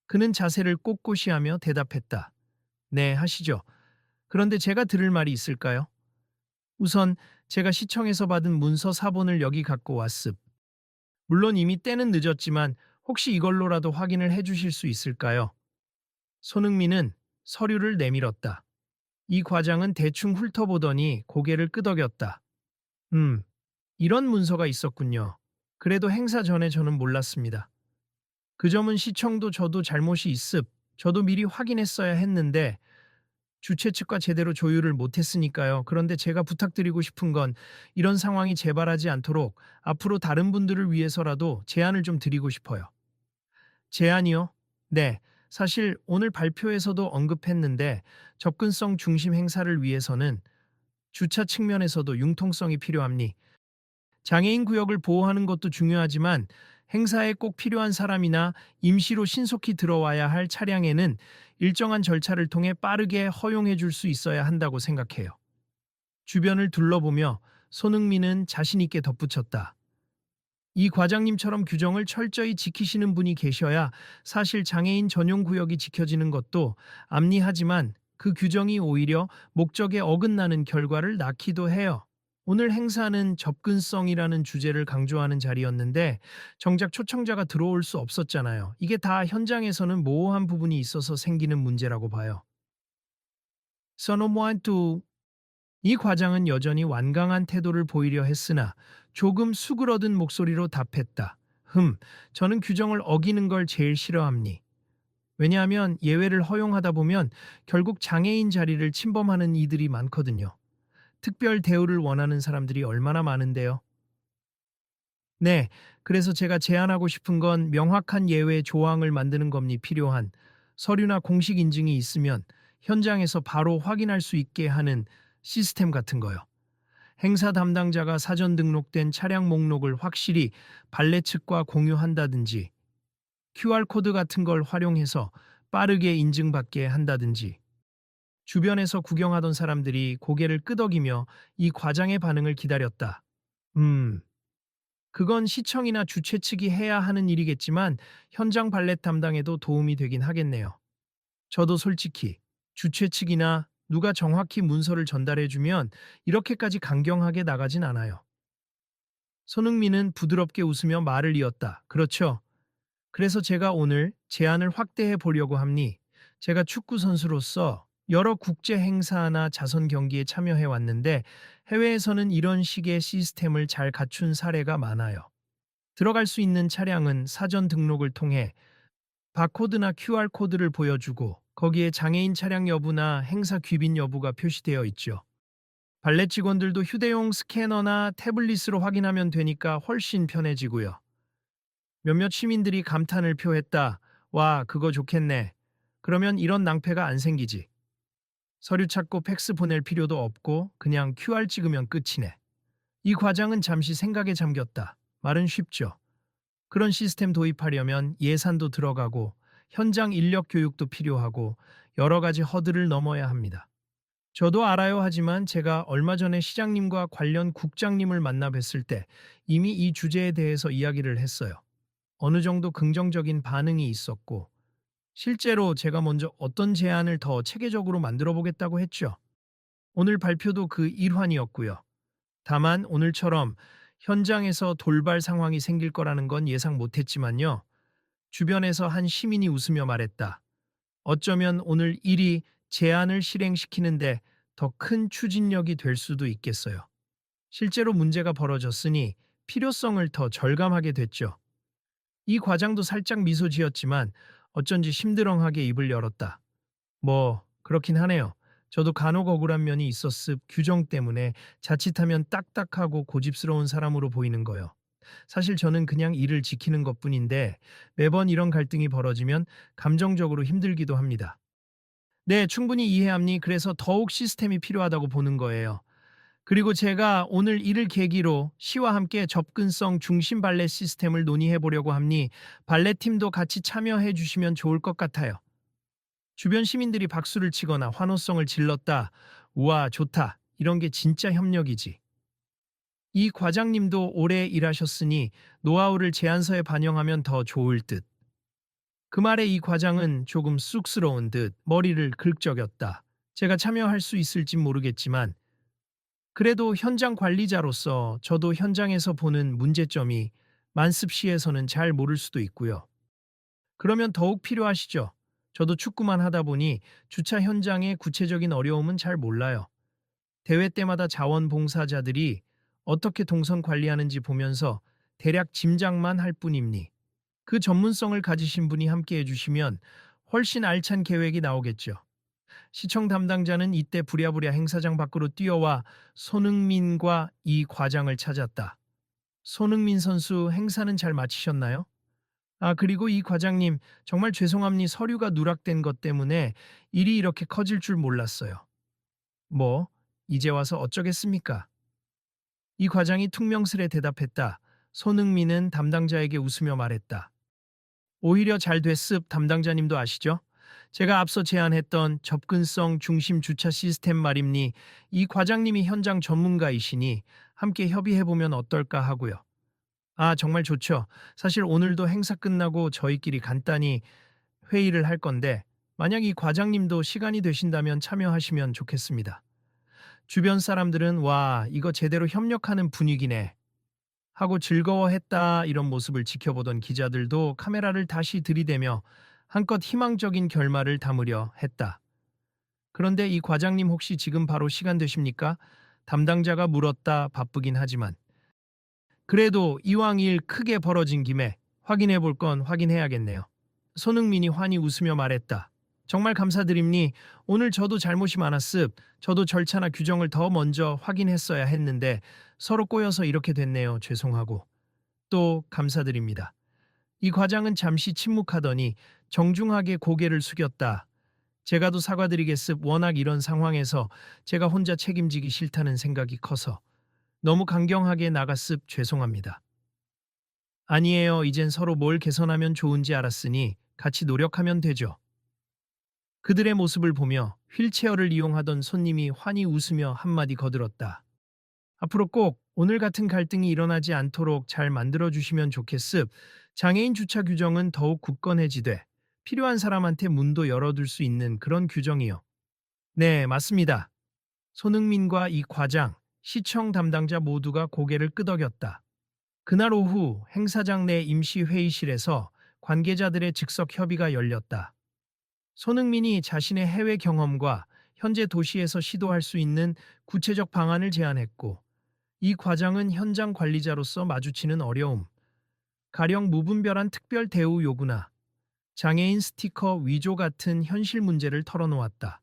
그는 자세를 꼿꼿이 하며 대답했다. 네, 하시죠. 그런데 제가 들을 말이 있을까요? 우선 제가 시청에서 받은 문서 사본을 여기 갖고 왔습. 물론 이미 때는 늦었지만 혹시 이걸로라도 확인을 해 주실 수 있을까요? 손흥민은 서류를 내밀었다. 이 과장은 대충 훑어보더니 고개를 끄덕였다. 음, 이런 문서가 있었군요. 그래도 행사 전에 저는 몰랐습니다. 그 점은 시청도 저도 잘못이 있습. 저도 미리 확인했어야 했는데 주최 측과 제대로 조율을 못했으니까요. 그런데 제가 부탁드리고 싶은 건 이런 상황이 재발하지 않도록 앞으로 다른 분들을 위해서라도 제안을 좀 드리고 싶어요. 제안이요? 네. 사실 오늘 발표에서도 언급했는데 접근성 중심 행사를 위해서는 주차 측면에서도 융통성이 필요합니. 장애인 구역을 보호하는 것도 중요하지만 행사에 꼭 필요한 사람이나 임시로 신속히 들어와야 할 차량에는 일정한 절차를 통해 빠르게 허용해 줄 수 있어야 한다고 생각해요. 주변을 둘러보며 손흥민은 자신있게 덧붙였다. 이 과장님처럼 규정을 철저히 지키시는 분이 계셔야 사실 장애인 전용 구역이 지켜지는 것도 압리하지만 그 규정이 오히려 목적에 어긋나는 결과를 낳기도 해요. 오늘 행사는 접근성이라는 주제를 강조하는 자리였는데 정작 초청자가 들어올 수 없었잖아요. 이게 다 현장에서는 모호한 부분이 있어서 생기는 문제라고 봐요. 서노모한투 이 과장은 여전히 완강한 태도를 보이려 했으나 조금 수그러든 목소리로 답했다. 저는 규정을 어기는 걸 제일 싫어합니. 왜냐하면 예외를 허용하다 보면 결국 장애인 자리를 침범하는 이들이 많거든요. 특별 대우를 원하는 사람들이 얼마나 많은데요. 네, 그래서 제가 제안하고 싶은 건 명확한 예외 조항을 만드는 겁니 필요한 서류나 공식 인증이 있으면 현장에서 바로 확인할 수 있게 하는 시스템 같은 거요. 행사 담당자가 사전 등록된 차량 목록을 확실히 발레 측과 공유한다든지 QR코드 같은 걸 활용해서 빠르게 인증받게 한다든지 주변에서 구경하던 사람들이 고개를 끄덕이며 이 과장의 반응을 기다렸다. 음, 그건 시청이나 주최 측이 해야 하는 일이겠지만 현장 발렛 담당에도 도움이 되긴 하겠네요. 저도 솔직히 주최 측이나 누가 정확히 문서를 전달해주면 이렇게까지 강경하게 나가진 않아요. 손흥민은 부드럽게 웃으며 말을 이었다. 그렇죠. 그래서 제가 오늘 제안을 확대해 보려고 합니. 제가 축구 선수로서 여러 국제 행사나 자선 경기에 참여해 왔는데 해외에서는 이런 식의 시스템을 잘 갖춘 사례가 많아요. 들어갈 수 있는 차량은 사전 등록을 통해 바코드나 QR코드를 보여주고 거기에 장애인 차량 여부나 행사 귀빈 여부가 표시되어 있죠. 발레 직원들도 휴대용 스캐너나 태블릿으로 확인하면 되니까 훨씬 편해지고요. 몇몇 시민들이 감탄을 표했다. 와, 그거 좋겠네. 그러면 이런 낭패가 안 생기지. 서류 찾고 팩스 보낼 필요도 없고 그냥 QR 찍으면 끝이네. 이 과장은 잠시 생각에 잠겼다. 말은 쉽죠. 그런 시스템 도입하려면 예산도 들어가고 현장 인력 교육도 필요하고 여러 가지 허들을 넘어야 합니다. 저도 알아요 하지만 제가 얼마 전에 시장님과 관련 국장님을 만나 뵀을 때 이미 이 주제에 대해서 이야기를 했어요. 어느 정도 긍정적인 반응이 있었고 실제로 제가 먼저 어떤 제안을 더 체계적으로 만들어 보겠다고 했죠. 오늘 발표도 그 일환이었고요. 다만 오늘처럼 현장에서 돌발 상황이 생길 거라는 건 예상 못했지만요. 주변에서 한 시민이 웃으며 말했다. 어쩌면 오늘 일이 제안을 실행시키는데 더 큰 추진력이 될 수도 있겠어요. 실제로 문제가 벌어졌으니 필요성을 더 절감하게 됐죠. 이 과장도 살짝 미소 지었지만 어쩐지 심드렁하게 입을 열었다. 뭐 그렇긴 하네요. 저도 간혹 억울한 면이 있었습. 규정 때문에 자칫하면 딱딱하고 고집스러운 사람으로 보이는 거요. 사실 저는 그냥 일을 지키는 것뿐인데 매번 이런 갈등이 벌어지면 감정적으로 힘들기도 합니다. 네, 충분히 이해합니. 그래서 더욱 시스템이 필요하다고 보는 거예요. 그리고 제가 오늘 이를 계기로 시와 함께 접근성 중심 발레 시스템을 논의해 보려고 합니. 발레 팀도 같이 참여해 주시면 좋을 것 같아요. 주변 시민들이 박수를 치거나 환호성을 질렀다. 우와, 좋다. 이런 게 진짜 협력이지. 이 과장님도 오래 일하셨으니 노하우를 제안서에 반영하면 더 좋을 듯. 그 말에 이 과장은 조금 쑥스러운 듯 머리를 긁적였다. 제가 참여할 수 있을진 모르겠지만 그래도 현장 관리자로서 저도 현장에서 보는 문제점이 만습시에서는 잘 모를 수도 있고요. 그러면 더욱 필요하시죠? 저도 축구만 하다 보니 주차 현장의 구체적인 어려움은 잘 몰라요. 대회 때마다 자원봉사자들이 어떻게 동선 관리하는지 보면서 대략 짐작만 할 뿐입니. 그 전문성을 가지신 분이 함께 해주시면 훨씬 알찬 계획이 나오겠죠. 시청 담당자는 이때 부랴부랴 행사장 밖으로 뛰어와 손흥민과 이 과장을 찾았다. 손흥민 선수 행사는 잘 마치셨나요? 아, 그리고 이 과장님, 정말 죄송합니. 서류가 누락된 것 때문에 일이 이렇게 커질 줄 몰랐어요. 뭐, 이제 와서 어쩌겠습니까? 이 과장이 퉁명스레 대답했다. 손흥민은 담당자에게 웃으며 말했다. 오히려 잘 됐습. 담당자님도 아시죠? 제가 앞서 제안했던 접근성 중심 주차 시스템 말입니. 이 과장님이 현장 전문가이시니 함께 협의해보면 어떨까 하고요. 아, 정말 좋죠. 사실 오늘도 행사 끝나고 저희끼리 간단히 회의를 할 건데 만약 이 과장님도 시간이 되신다면 참여하시면 좋겠습니다. 주변 사람들은 와, 이거 제대로 협력하는 분위기네 하고 즐거워했다 이런 모습을 지켜보던 기자들도 카메라를 다시 들이대며 한껏 희망적인 결말을 담으려 했다. 그런데 이 과장님 혹시 지금 바로 시간 되십니까? 담당자가 물었다. 바쁘긴 하지만. 그래도 이왕 일 크게 벌어진 김에 확인해 볼 건 확인해야겠네요. 손흥민이 환히 웃으며 말했다. 정말 감사드립니. 오늘 저도 잘못이 많았습. 저도 절차나 규정을 더 먼저 확인했어야 했는데 서로 꼬여서 이렇게 됐네요. 죄송하고. 또 감사드립니다. 이 과장은 잠시 침묵하더니 정중하게 고개를 숙였다. 제가 도 사과드리겠습. 워낙 이런 상황에서 제가 혼자 책임지기 싫다는 생각이 커서 너무 강경하게 나갔습. 죄송합니다. 아니에요. 이젠 서로 뭘 개선하면 좋은지 알았으니 같이 노력하면 되죠. 그들의 모습을 보며 휠체어를 이용하던 손님이 환히 웃으며 한마디 거들었다. 앞으로 꼭 오늘 같은 갈등이 일어나지 않도록 잘 만들어주시면 좋겠습. 장애인 주차 규정은 더욱 굳건해지되 필요한 사람한테 문도 열어둘 수 있는 그런 규정이요. 네, 맞습니다. 손흥민과 이 과장, 시청 담당자 모두가 고개를 끄덕였다. 그날 오후 행사장 내 임시 회의실에서 관계자들의 즉석 협의가 열렸다. 손흥민이 자신의 해외 경험과 현재 도시에서 시도할 수 있는 구체적 방안을 제안했고, 이 과장은 현장 관리자로서 마주치는 어려움, 가령 무분별한 특별 대우 요구나 장애인 스티커 위조 같은 현실 문제를 털어놓았다.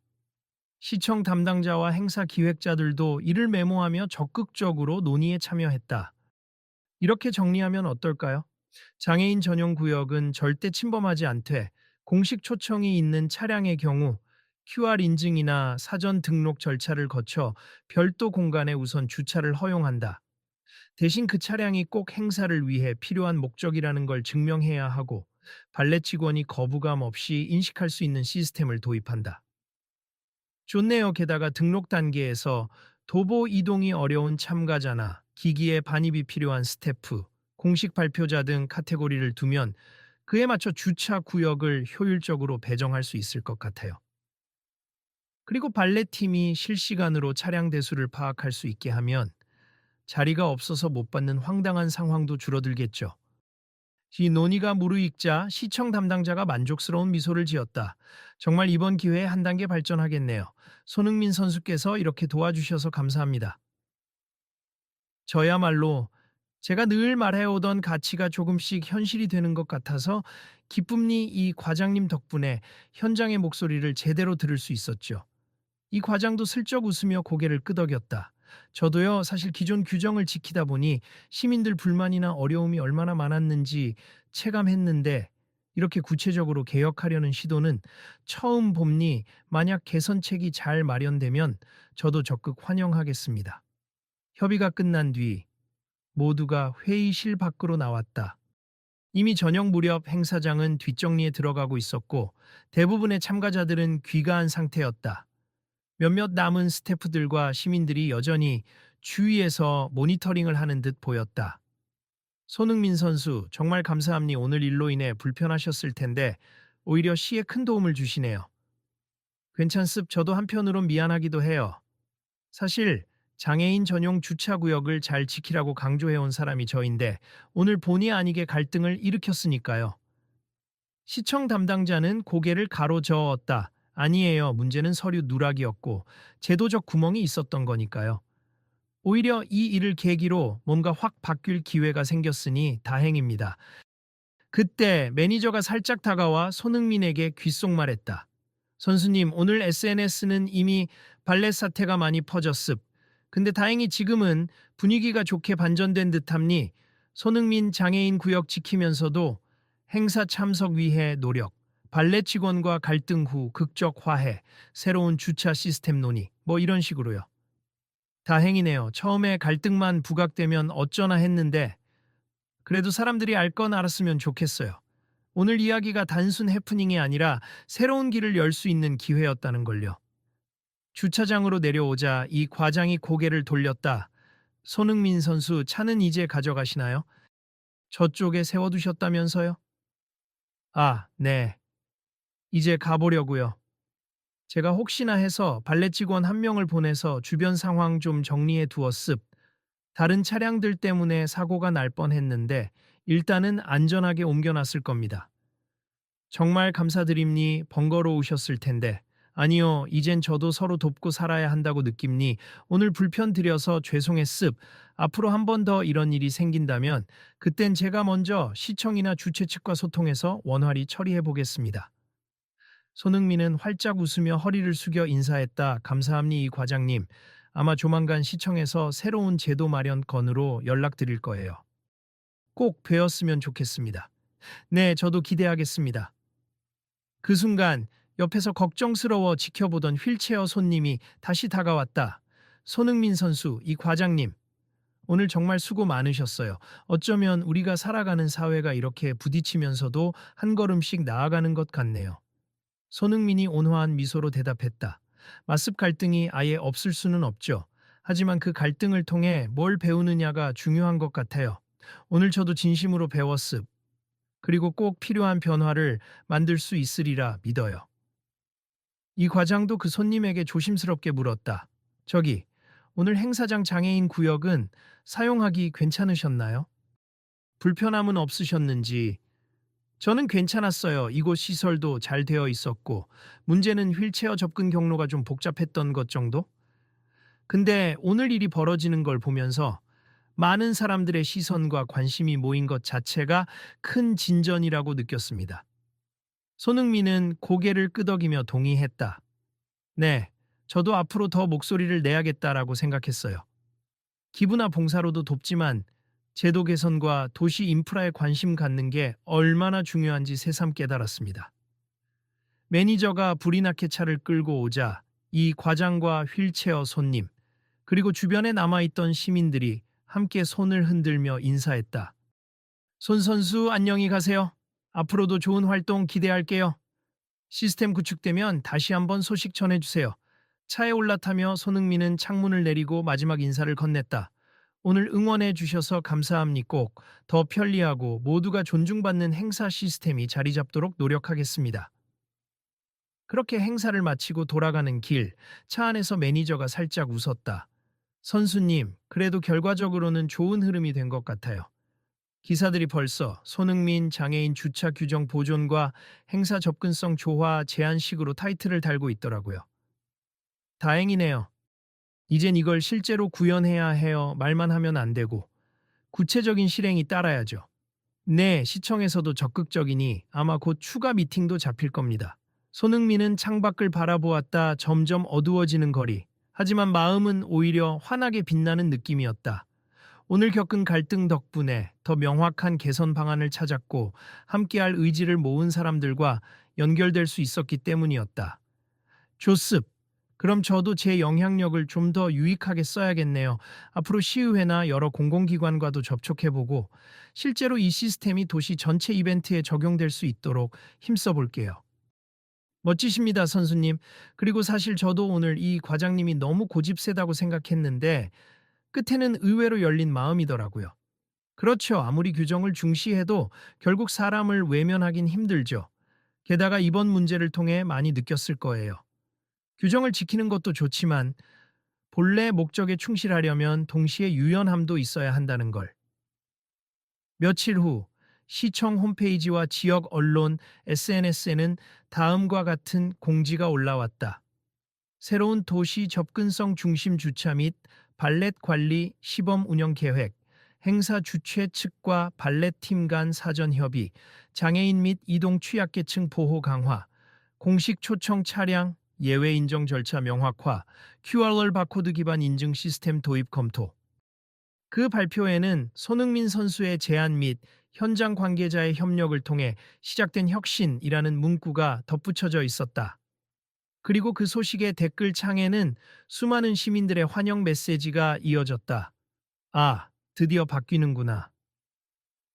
시청 담당자와 행사 기획자들도 이를 메모하며 적극적으로 논의에 참여했다. 이렇게 정리하면 어떨까요? 장애인 전용 구역은 절대 침범하지 않되 공식 초청이 있는 차량의 경우 QR 인증이나 사전 등록 절차를 거쳐 별도 공간에 우선 주차를 허용한다. 대신 그 차량이 꼭 행사를 위해 필요한 목적이라는 걸 증명해야 하고 발레 직원이 거부감 없이 인식할 수 있는 시스템을 도입한다. 좋네요. 게다가 등록 단계에서 도보 이동이 어려운 참가자나 기기에 반입이 필요한 스태프, 공식 발표자 등 카테고리를 두면 그에 맞춰 주차 구역을 효율적으로 배정할 수 있을 것 같아요. 그리고 발레팀이 실시간으로 차량 대수를 파악할 수 있게 하면 자리가 없어서 못 받는 황당한 상황도 줄어들겠죠. 이 논의가 무르익자 시청 담당자가 만족스러운 미소를 지었다. 정말 이번 기회에 한 단계 발전하겠네요. 손흥민 선수께서 이렇게 도와주셔서 감사합니다. 저야말로 제가 늘 말해오던 가치가 조금씩 현실이 되는 것 같아서 기쁨니. 이 과장님 덕분에 현장의 목소리를 제대로 들을 수 있었죠. 이 과장도 슬쩍 웃으며 고개를 끄덕였다. 저도요, 사실 기존 규정을 지키다 보니 시민들 불만이나 어려움이 얼마나 많았는지 체감했는데 이렇게 구체적으로 개혁하려는 시도는 처음 봅니. 만약 개선책이 잘 마련되면 저도 적극 환영하겠습니다. 협의가 끝난 뒤 모두가 회의실 밖으로 나왔다. 이미 저녁 무렵 행사장은 뒷정리에 들어가고 있었고 대부분의 참가자들은 귀가한 상태였다. 몇몇 남은 스태프들과 시민들이 여전히 주위에서 모니터링을 하는 듯 보였다. 손흥민 선수, 정말 감사합니. 오늘 일로 인해 불편하셨을 텐데 오히려 시에 큰 도움을 주시네요. 괜찮습. 저도 한편으론 미안하기도 해요. 사실 장애인 전용 주차구역을 잘 지키라고 강조해온 사람이 저인데 오늘 본의 아니게 갈등을 일으켰으니까요. 시청 담당자는 고개를 가로저었다. 아니에요. 문제는 서류 누락이었고 제도적 구멍이 있었던 거니까요. 오히려 이 일을 계기로 뭔가 확 바뀔 기회가 생겼으니 다행입니다. 그때 매니저가 살짝 다가와 손흥민에게 귓속말했다. 선수님, 오늘 SNS는 이미 발렛 사태가 많이 퍼졌습. 근데 다행히 지금은 분위기가 좋게 반전된 듯합니. 손흥민 장애인 구역 지키면서도 행사 참석 위해 노력, 발렛 직원과 갈등 후 극적 화해, 새로운 주차 시스템 논의, 뭐 이런 식으로요. 다행이네요. 처음에 갈등만 부각되면 어쩌나 했는데 그래도 사람들이 알 건 알았으면 좋겠어요. 오늘 이야기가 단순 해프닝이 아니라 새로운 길을 열 수 있는 기회였다는 걸요. 주차장으로 내려오자 이 과장이 고개를 돌렸다. 손흥민 선수, 차는 이제 가져가시나요? 저쪽에 세워두셨다면서요? 아, 네. 이제 가보려고요. 제가 혹시나 해서 발렛 직원 한 명을 보내서 주변 상황 좀 정리해 두었습. 다른 차량들 때문에 사고가 날 뻔했는데 일단은 안전하게 옮겨놨을 겁니다. 정말 감사드립니. 번거로우셨을 텐데. 아니요, 이젠 저도 서로 돕고 살아야 한다고 느낍니. 오늘 불편 드려서 죄송했습. 앞으로 한 번 더 이런 일이 생긴다면 그땐 제가 먼저 시청이나 주최 측과 소통해서 원활히 처리해 보겠습니다. 손흥민은 활짝 웃으며 허리를 숙여 인사했다. 감사합니 이 과장님. 아마 조만간 시청에서 새로운 제도 마련 건으로 연락드릴 거예요. 꼭 뵈었으면 좋겠습니다. 네, 저도 기대하겠습니다. 그 순간 옆에서 걱정스러워 지켜보던 휠체어 손님이 다시 다가왔다. 손흥민 선수, 이 과장님. 오늘 정말 수고 많으셨어요. 어쩌면 우리가 살아가는 사회가 이렇게 부딪히면서도 한 걸음씩 나아가는 것 같네요. 손흥민이 온화한 미소로 대답했다. 맞습. 갈등이 아예 없을 수는 없죠. 하지만 그 갈등을 통해 뭘 배우느냐가 중요한 것 같아요. 오늘 저도 진심으로 배웠습. 그리고 꼭 필요한 변화를 만들 수 있으리라 믿어요. 이 과장도 그 손님에게 조심스럽게 물었다. 저기, 오늘 행사장 장애인 구역은 사용하기 괜찮으셨나요? 불편함은 없으셨는지. 저는 괜찮았어요. 이곳 시설도 잘 되어 있었고, 문제는 휠체어 접근 경로가 좀 복잡했던 것 정도? 근데 오늘 일이 벌어지는 걸 보면서 많은 사람들의 시선과 관심이 모인 것 자체가 큰 진전이라고 느꼈습니다. 손흥민은 고개를 끄덕이며 동의했다. 네, 저도 앞으로 더 목소리를 내야겠다라고 생각했어요. 기부나 봉사로도 돕지만 제도 개선과 도시 인프라에 관심 갖는 게 얼마나 중요한지 새삼 깨달았습니다. 매니저가 불이 나게 차를 끌고 오자 이 과장과 휠체어 손님, 그리고 주변에 남아있던 시민들이 함께 손을 흔들며 인사했다. 손 선수 안녕히 가세요. 앞으로도 좋은 활동 기대할게요. 시스템 구축되면 다시 한번 소식 전해주세요. 차에 올라타며 손흥민은 창문을 내리고 마지막 인사를 건넸다. 오늘 응원해 주셔서 감사합니. 꼭 더 편리하고 모두가 존중받는 행사 시스템이 자리 잡도록 노력하겠습니다. 그렇게 행사를 마치고 돌아가는 길, 차 안에서 매니저가 살짝 웃었다. 선수님, 그래도 결과적으로는 좋은 흐름이 된 것 같아요. 기사들이 벌써 손흥민 장애인 주차 규정 보존과 행사 접근성 조화 제한식으로 타이틀을 달고 있더라고요. 다행이네요. 이젠 이걸 실제로 구현해야 해요. 말만 하면 안 되고 구체적인 실행이 따라야죠. 네, 시청에서도 적극적이니 아마 곧 추가 미팅도 잡힐 겁니다. 손흥민은 창밖을 바라보았다. 점점 어두워지는 거리. 하지만 마음은 오히려 환하게 빛나는 느낌이었다. 오늘 겪은 갈등 덕분에 더 명확한 개선 방안을 찾았고 함께할 의지를 모은 사람들과 연결될 수 있었기 때문이었다. 조습. 그럼 저도 제 영향력을 좀 더 유익하게 써야겠네요. 앞으로 시의회나 여러 공공기관과도 접촉해보고 실제로 이 시스템이 도시 전체 이벤트에 적용될 수 있도록 힘써 볼게요. 멋지십니다, 선수님. 그리고 사실 저도 오늘 이 과장님이 너무 고집세다고 생각했는데 끝에는 의외로 열린 마음이더라고요. 그렇죠. 아무리 규정을 중시해도 결국 사람을 외면하긴 힘들죠. 게다가 이번 문제를 통해 많이 느꼈을 거예요. 규정을 지키는 것도 좋지만 본래 목적에 충실하려면 동시에 유연함도 있어야 한다는 걸. 며칠 후 시청 홈페이지와 지역 언론, SNS에는 다음과 같은 공지가 올라왔다. 새로운 도시 접근성 중심 주차 및 발렛 관리 시범 운영 계획, 행사 주최 측과 발렛 팀 간 사전 협의, 장애인 및 이동 취약계층 보호 강화, 공식 초청 차량 예외 인정 절차 명확화, QR 바코드 기반 인증 시스템 도입 검토. 그 발표에는 손흥민 선수의 제안 및 현장 관계자의 협력을 통해 시작된 혁신이라는 문구가 덧붙여져 있었다. 그리고 그 소식의 댓글 창에는 수많은 시민들의 환영 메시지가 이어졌다. 아, 드디어 바뀌는구나.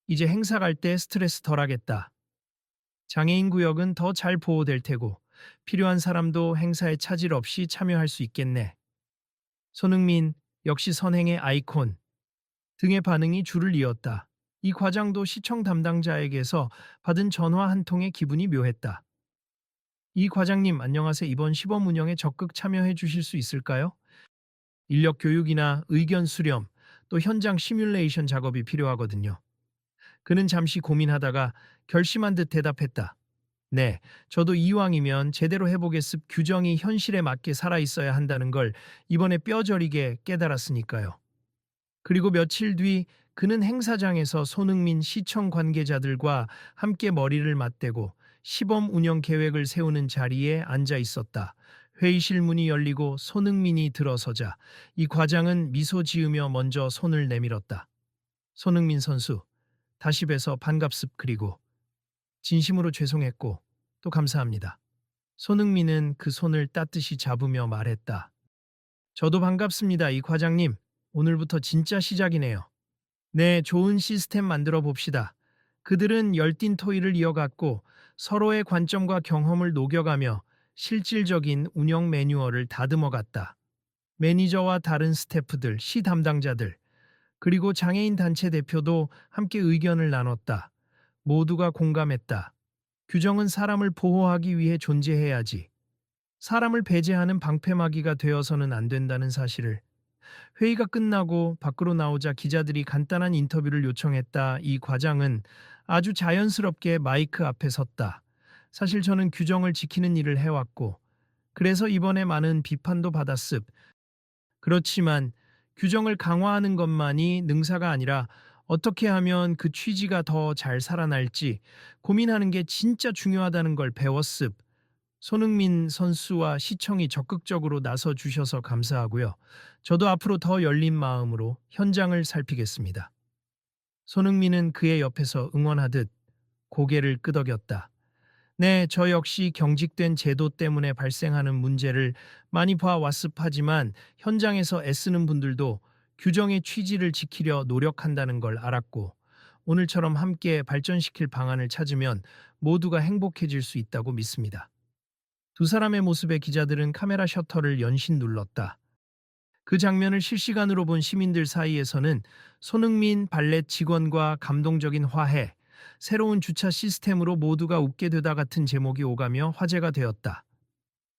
이제 행사 갈 때 스트레스 덜하겠다. 장애인 구역은 더 잘 보호될 테고 필요한 사람도 행사에 차질 없이 참여할 수 있겠네. 손흥민, 역시 선행의 아이콘 등의 반응이 줄을 이었다. 이 과장도 시청 담당자에게서 받은 전화 한 통에 기분이 묘했다. 이 과장님 안녕하세요. 이번 시범 운영에 적극 참여해 주실 수 있을까요? 인력 교육이나 의견 수렴, 또 현장 시뮬레이션 작업이 필요하거든요. 그는 잠시 고민하다가 결심한 듯 대답했다. 네, 저도 이왕이면 제대로 해보겠습. 규정이 현실에 맞게 살아있어야 한다는 걸 이번에 뼈저리게 깨달았으니까요. 그리고 며칠 뒤 그는 행사장에서 손흥민 시청 관계자들과 함께 머리를 맞대고 시범 운영 계획을 세우는 자리에 앉아 있었다. 회의실 문이 열리고 손흥민이 들어서자 이 과장은 미소 지으며 먼저 손을 내밀었다. 손흥민 선수, 다시 뵈서 반갑습. 그리고 진심으로 죄송했고 또 감사합니다. 손흥민은 그 손을 따뜻이 잡으며 말했다. 저도 반갑습니다, 이 과장님. 오늘부터 진짜 시작이네요. 네, 좋은 시스템 만들어 봅시다. 그들은 열띤 토의를 이어갔고 서로의 관점과 경험을 녹여가며 실질적인 운영 매뉴얼을 다듬어 갔다. 매니저와 다른 스태프들, 시 담당자들, 그리고 장애인 단체 대표도 함께 의견을 나눴다. 모두가 공감했다. 규정은 사람을 보호하기 위해 존재해야지. 사람을 배제하는 방패막이가 되어서는 안 된다는 사실을. 회의가 끝나고 밖으로 나오자 기자들이 간단한 인터뷰를 요청했다. 이 과장은 아주 자연스럽게 마이크 앞에 섰다. 사실 저는 규정을 지키는 일을 해왔고, 그래서 이번에 많은 비판도 받았습. 그렇지만 규정을 강화하는 것만이 능사가 아니라 어떻게 하면 그 취지가 더 잘 살아날지 고민하는 게 진짜 중요하다는 걸 배웠습. 손흥민 선수와 시청이 적극적으로 나서 주셔서 감사하고요. 저도 앞으로 더 열린 마음으로 현장을 살피겠습니다. 손흥민은 그의 옆에서 응원하듯 고개를 끄덕였다. 네, 저 역시 경직된 제도 때문에 발생하는 문제를 많이 봐왔습하지만 현장에서 애쓰는 분들도 규정의 취지를 지키려 노력한다는 걸 알았고 오늘처럼 함께 발전시킬 방안을 찾으면 모두가 행복해질 수 있다고 믿습니다. 두 사람의 모습에 기자들은 카메라 셔터를 연신 눌렀다. 그 장면을 실시간으로 본 시민들 사이에서는 손흥민 발렛 직원과 감동적인 화해, 새로운 주차 시스템으로 모두가 웃게 되다 같은 제목이 오가며 화제가 되었다.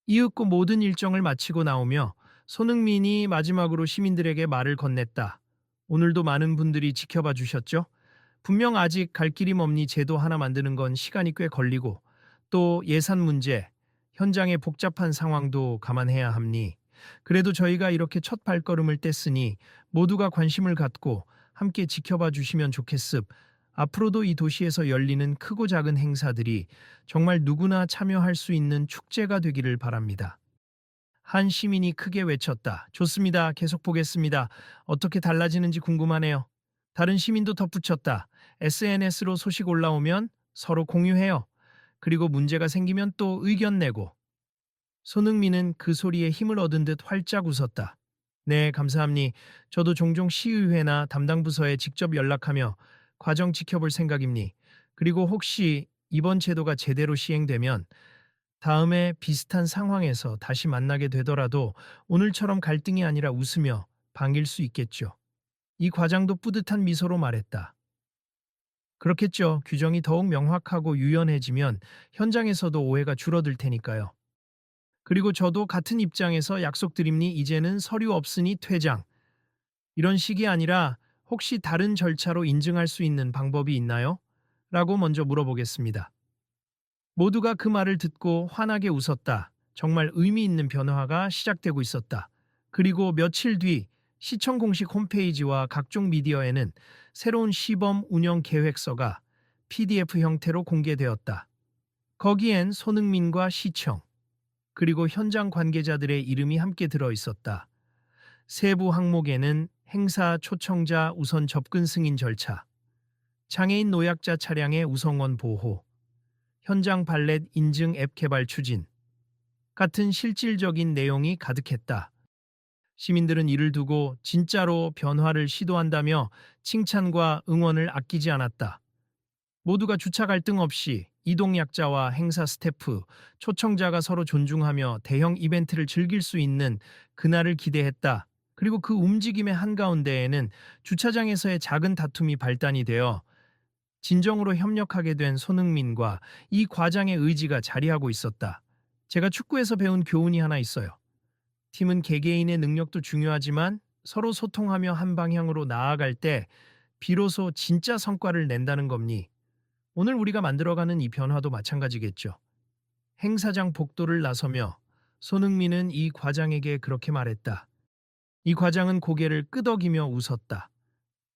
이윽고 모든 일정을 마치고 나오며 손흥민이 마지막으로 시민들에게 말을 건넸다. 오늘도 많은 분들이 지켜봐 주셨죠? 분명 아직 갈 길이 먼니 제도 하나 만드는 건 시간이 꽤 걸리고 또 예산 문제, 현장의 복잡한 상황도 감안해야 합니. 그래도 저희가 이렇게 첫 발걸음을 뗐으니 모두가 관심을 갖고 함께 지켜봐 주시면 좋겠습. 앞으로도 이 도시에서 열리는 크고 작은 행사들이 정말 누구나 참여할 수 있는 축제가 되기를 바랍니다. 한 시민이 크게 외쳤다. 좋습니다. 계속 보겠습니다. 어떻게 달라지는지 궁금하네요. 다른 시민도 덧붙였다. SNS로 소식 올라오면 서로 공유해요. 그리고 문제가 생기면 또 의견 내고. 손흥민은 그 소리에 힘을 얻은 듯 활짝 웃었다. 네, 감사합니. 저도 종종 시의회나 담당 부서에 직접 연락하며 과정 지켜볼 생각입니. 그리고 혹시 이번 제도가 제대로 시행되면 다음에 비슷한 상황에서 다시 만나게 되더라도 오늘처럼 갈등이 아니라 웃으며 반길 수 있겠죠. 이 과장도 뿌듯한 미소로 말했다. 그렇겠죠. 규정이 더욱 명확하고 유연해지면 현장에서도 오해가 줄어들 테니까요. 그리고 저도 같은 입장에서 약속드립니 이제는 서류 없으니 퇴장. 이런 식이 아니라 혹시 다른 절차로 인증할 수 있는 방법이 있나요? 라고 먼저 물어보겠습니다. 모두가 그 말을 듣고 환하게 웃었다. 정말 의미 있는 변화가 시작되고 있었다. 그리고 며칠 뒤 시청 공식 홈페이지와 각종 미디어에는 새로운 시범 운영 계획서가 PDF 형태로 공개되었다. 거기엔 손흥민과 시청, 그리고 현장 관계자들의 이름이 함께 들어 있었다. 세부 항목에는 행사 초청자 우선 접근 승인 절차, 장애인 노약자 차량의 우선권 보호, 현장 발렛 인증 앱 개발 추진 같은 실질적인 내용이 가득했다. 시민들은 이를 두고 진짜로 변화를 시도한다며 칭찬과 응원을 아끼지 않았다. 모두가 주차 갈등 없이 이동약자와 행사 스태프, 초청자가 서로 존중하며 대형 이벤트를 즐길 수 있는 그날을 기대했다. 그리고 그 움직임의 한가운데에는 주차장에서의 작은 다툼이 발단이 되어 진정으로 협력하게 된 손흥민과 이 과장의 의지가 자리하고 있었다. 제가 축구에서 배운 교훈이 하나 있어요. 팀은 개개인의 능력도 중요하지만 서로 소통하며 한 방향으로 나아갈 때 비로소 진짜 성과를 낸다는 겁니. 오늘 우리가 만들어가는 이 변화도 마찬가지겠죠. 행사장 복도를 나서며 손흥민은 이 과장에게 그렇게 말했다. 이 과장은 고개를 끄덕이며 웃었다.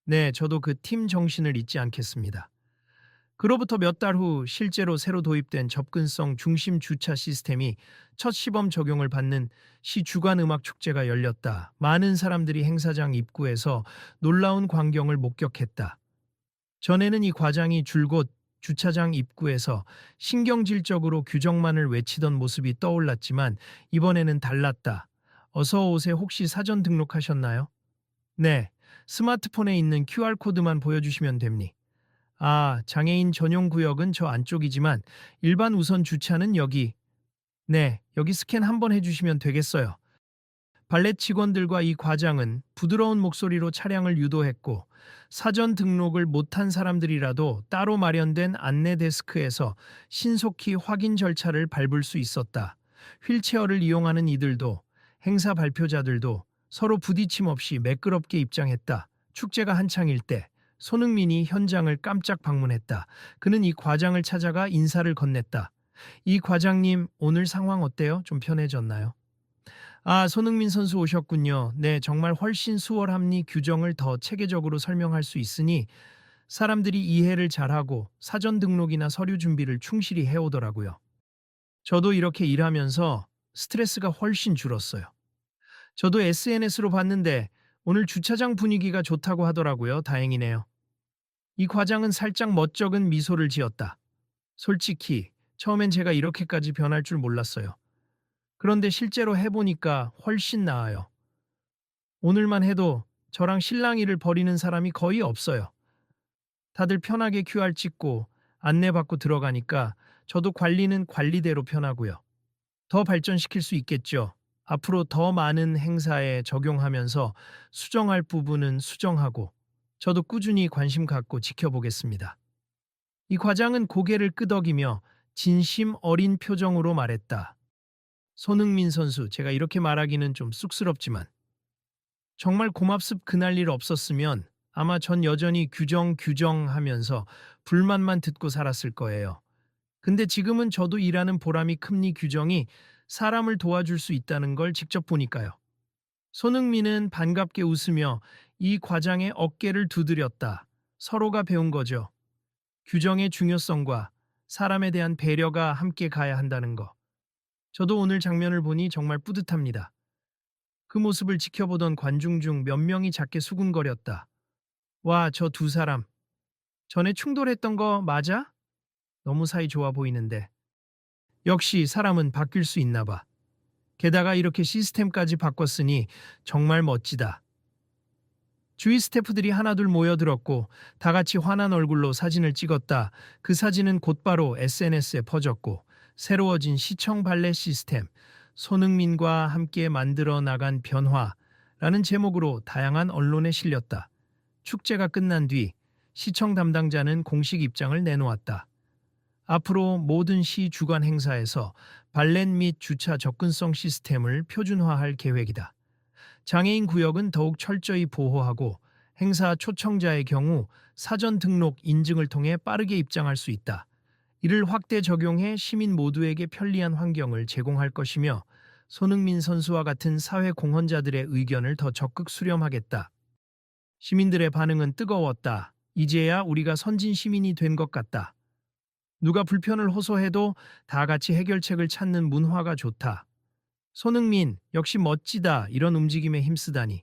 네, 저도 그 팀 정신을 잊지 않겠습니다. 그로부터 몇 달 후 실제로 새로 도입된 접근성 중심 주차 시스템이 첫 시범 적용을 받는 시 주간 음악 축제가 열렸다. 많은 사람들이 행사장 입구에서 놀라운 광경을 목격했다. 전에는 이 과장이 줄곧 주차장 입구에서 신경질적으로 규정만을 외치던 모습이 떠올랐지만 이번에는 달랐다. 어서 오세요. 혹시 사전 등록하셨나요? 네. 스마트폰에 있는 QR코드만 보여주시면 됩니. 아, 장애인 전용 구역은 저 안쪽이지만 일반 우선 주차는 여기. 네, 여기 스캔 한번 해주시면 되겠어요. 발렛 직원들과 이 과장은 부드러운 목소리로 차량을 유도했고 사전 등록을 못한 사람들이라도 따로 마련된 안내 데스크에서 신속히 확인 절차를 밟을 수 있었다. 휠체어를 이용하는 이들도 행사 발표자들도 서로 부딪힘 없이 매끄럽게 입장했다. 축제가 한창일 때 손흥민이 현장을 깜짝 방문했다. 그는 이 과장을 찾아가 인사를 건넸다. 이 과장님, 오늘 상황 어때요? 좀 편해졌나요? 아, 손흥민 선수 오셨군요. 네, 정말 훨씬 수월합니. 규정을 더 체계적으로 설명할 수 있으니 사람들이 이해를 잘하고 사전 등록이나 서류 준비를 충실히 해오더라고요. 저도 이렇게 일하면서 스트레스가 훨씬 줄었어요. 저도 SNS로 봤는데 오늘 주차장 분위기가 좋다고 하더라고요. 다행이네요. 이 과장은 살짝 멋쩍은 미소를 지었다. 솔직히 처음엔 제가 이렇게까지 변할 줄 몰랐어요. 그런데 실제로 해보니까 훨씬 나아요. 오늘만 해도 저랑 실랑이를 벌이는 사람이 거의 없어요. 다들 편하게 QR 찍고 안내받고 들어가니까 저도 관리는 관리대로 편하고요. 더 발전시킬 수 있겠죠. 앞으로 더 많은 행사에 적용하면서 수정할 부분은 수정하고 저도 꾸준히 관심 갖고 지켜보겠습니다. 이 과장은 고개를 끄덕이며 진심 어린 표정으로 말했다. 손흥민 선수, 제가 이렇게 말하기는 좀 쑥스럽지만 정말 고맙습. 그날 일 없었으면 아마 전 여전히 규정 하면서 불만만 듣고 살았을 거예요. 근데 지금은 저도 일하는 보람이 큽니. 규정이 사람을 도와줄 수 있다는 걸 직접 보니까요. 손흥민은 반갑게 웃으며 이 과장의 어깨를 두드렸다. 서로가 배운 거죠. 규정의 중요성과 사람에 대한 배려가 함께 가야 한다는 거. 저도 오늘 장면을 보니 정말 뿌듯합니다. 그 모습을 지켜보던 관중 중 몇 명이 작게 수군거렸다. 와, 저 두 사람. 전에 충돌했던 거 맞아? 너무 사이 좋아 보이는데. 역시 사람은 바뀔 수 있나 봐. 게다가 이렇게 시스템까지 바꿨으니 정말 멋지다. 주위 스태프들이 하나둘 모여들었고 다 같이 환한 얼굴로 사진을 찍었다. 그 사진은 곧바로 SNS에 퍼졌고 새로워진 시청 발레 시스템, 손흥민과 함께 만들어 나간 변화라는 제목으로 다양한 언론에 실렸다. 축제가 끝난 뒤 시청 담당자는 공식 입장을 내놓았다. 앞으로 모든 시 주간 행사에서 발렛 및 주차 접근성 시스템을 표준화할 계획이다. 장애인 구역은 더욱 철저히 보호하고 행사 초청자의 경우 사전 등록 인증을 통해 빠르게 입장할 수 있다. 이를 확대 적용해 시민 모두에게 편리한 환경을 제공할 것이며 손흥민 선수와 같은 사회 공헌자들의 의견을 더 적극 수렴하겠다. 시민들의 반응은 뜨거웠다. 이제야 우리가 선진 시민이 된 것 같다. 누가 불편을 호소해도 다 같이 해결책을 찾는 문화가 좋다. 손흥민, 역시 멋지다. 이런 움직임에 힘쓰다니.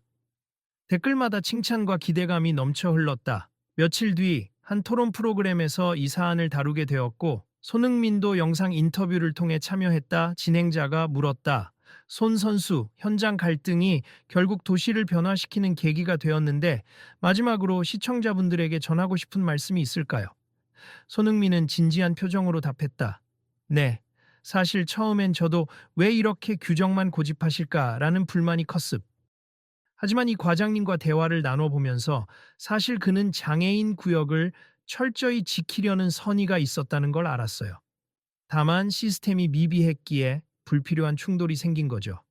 댓글마다 칭찬과 기대감이 넘쳐 흘렀다. 며칠 뒤 한 토론 프로그램에서 이 사안을 다루게 되었고 손흥민도 영상 인터뷰를 통해 참여했다. 진행자가 물었다. 손 선수, 현장 갈등이 결국 도시를 변화시키는 계기가 되었는데 마지막으로 시청자분들에게 전하고 싶은 말씀이 있을까요? 손흥민은 진지한 표정으로 답했다. 네. 사실 처음엔 저도 왜 이렇게 규정만 고집하실까라는 불만이 컸습. 하지만 이 과장님과 대화를 나눠보면서 사실 그는 장애인 구역을 철저히 지키려는 선의가 있었다는 걸 알았어요. 다만 시스템이 미비했기에 불필요한 충돌이 생긴 거죠.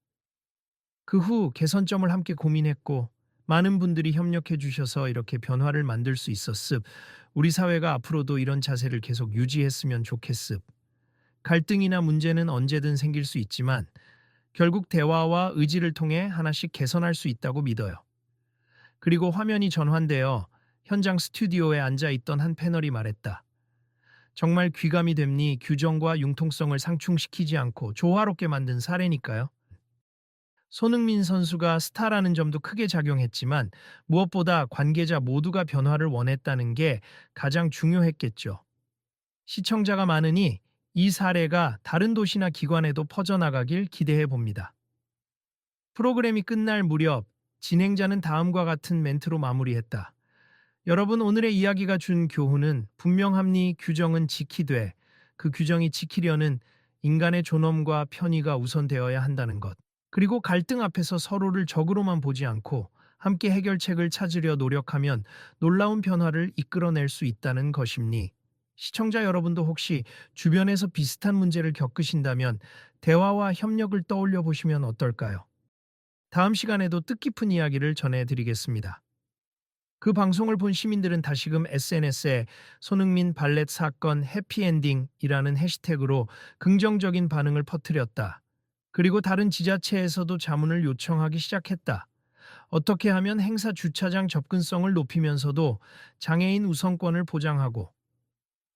그 후 개선점을 함께 고민했고 많은 분들이 협력해 주셔서 이렇게 변화를 만들 수 있었습. 우리 사회가 앞으로도 이런 자세를 계속 유지했으면 좋겠습. 갈등이나 문제는 언제든 생길 수 있지만 결국 대화와 의지를 통해 하나씩 개선할 수 있다고 믿어요. 그리고 화면이 전환되어 현장 스튜디오에 앉아 있던 한 패널이 말했다. 정말 귀감이 됩니 규정과 융통성을 상충시키지 않고 조화롭게 만든 사례니까요. 손흥민 선수가 스타라는 점도 크게 작용했지만 무엇보다 관계자 모두가 변화를 원했다는 게 가장 중요했겠죠. 시청자가 많으니 이 사례가 다른 도시나 기관에도 퍼져나가길 기대해 봅니다. 프로그램이 끝날 무렵 진행자는 다음과 같은 멘트로 마무리했다. 여러분, 오늘의 이야기가 준 교훈은 분명합니 규정은 지키되 그 규정이 지키려는 인간의 존엄과 편의가 우선되어야 한다는 것. 그리고 갈등 앞에서 서로를 적으로만 보지 않고 함께 해결책을 찾으려 노력하면 놀라운 변화를 이끌어낼 수 있다는 것입니. 시청자 여러분도 혹시 주변에서 비슷한 문제를 겪으신다면 대화와 협력을 떠올려 보시면 어떨까요? 다음 시간에도 뜻깊은 이야기를 전해드리겠습니다. 그 방송을 본 시민들은 다시금 SNS에 손흥민 발렛 사건 해피엔딩이라는 해시태그로 긍정적인 반응을 퍼뜨렸다. 그리고 다른 지자체에서도 자문을 요청하기 시작했다. 어떻게 하면 행사 주차장 접근성을 높이면서도 장애인 우선권을 보장하고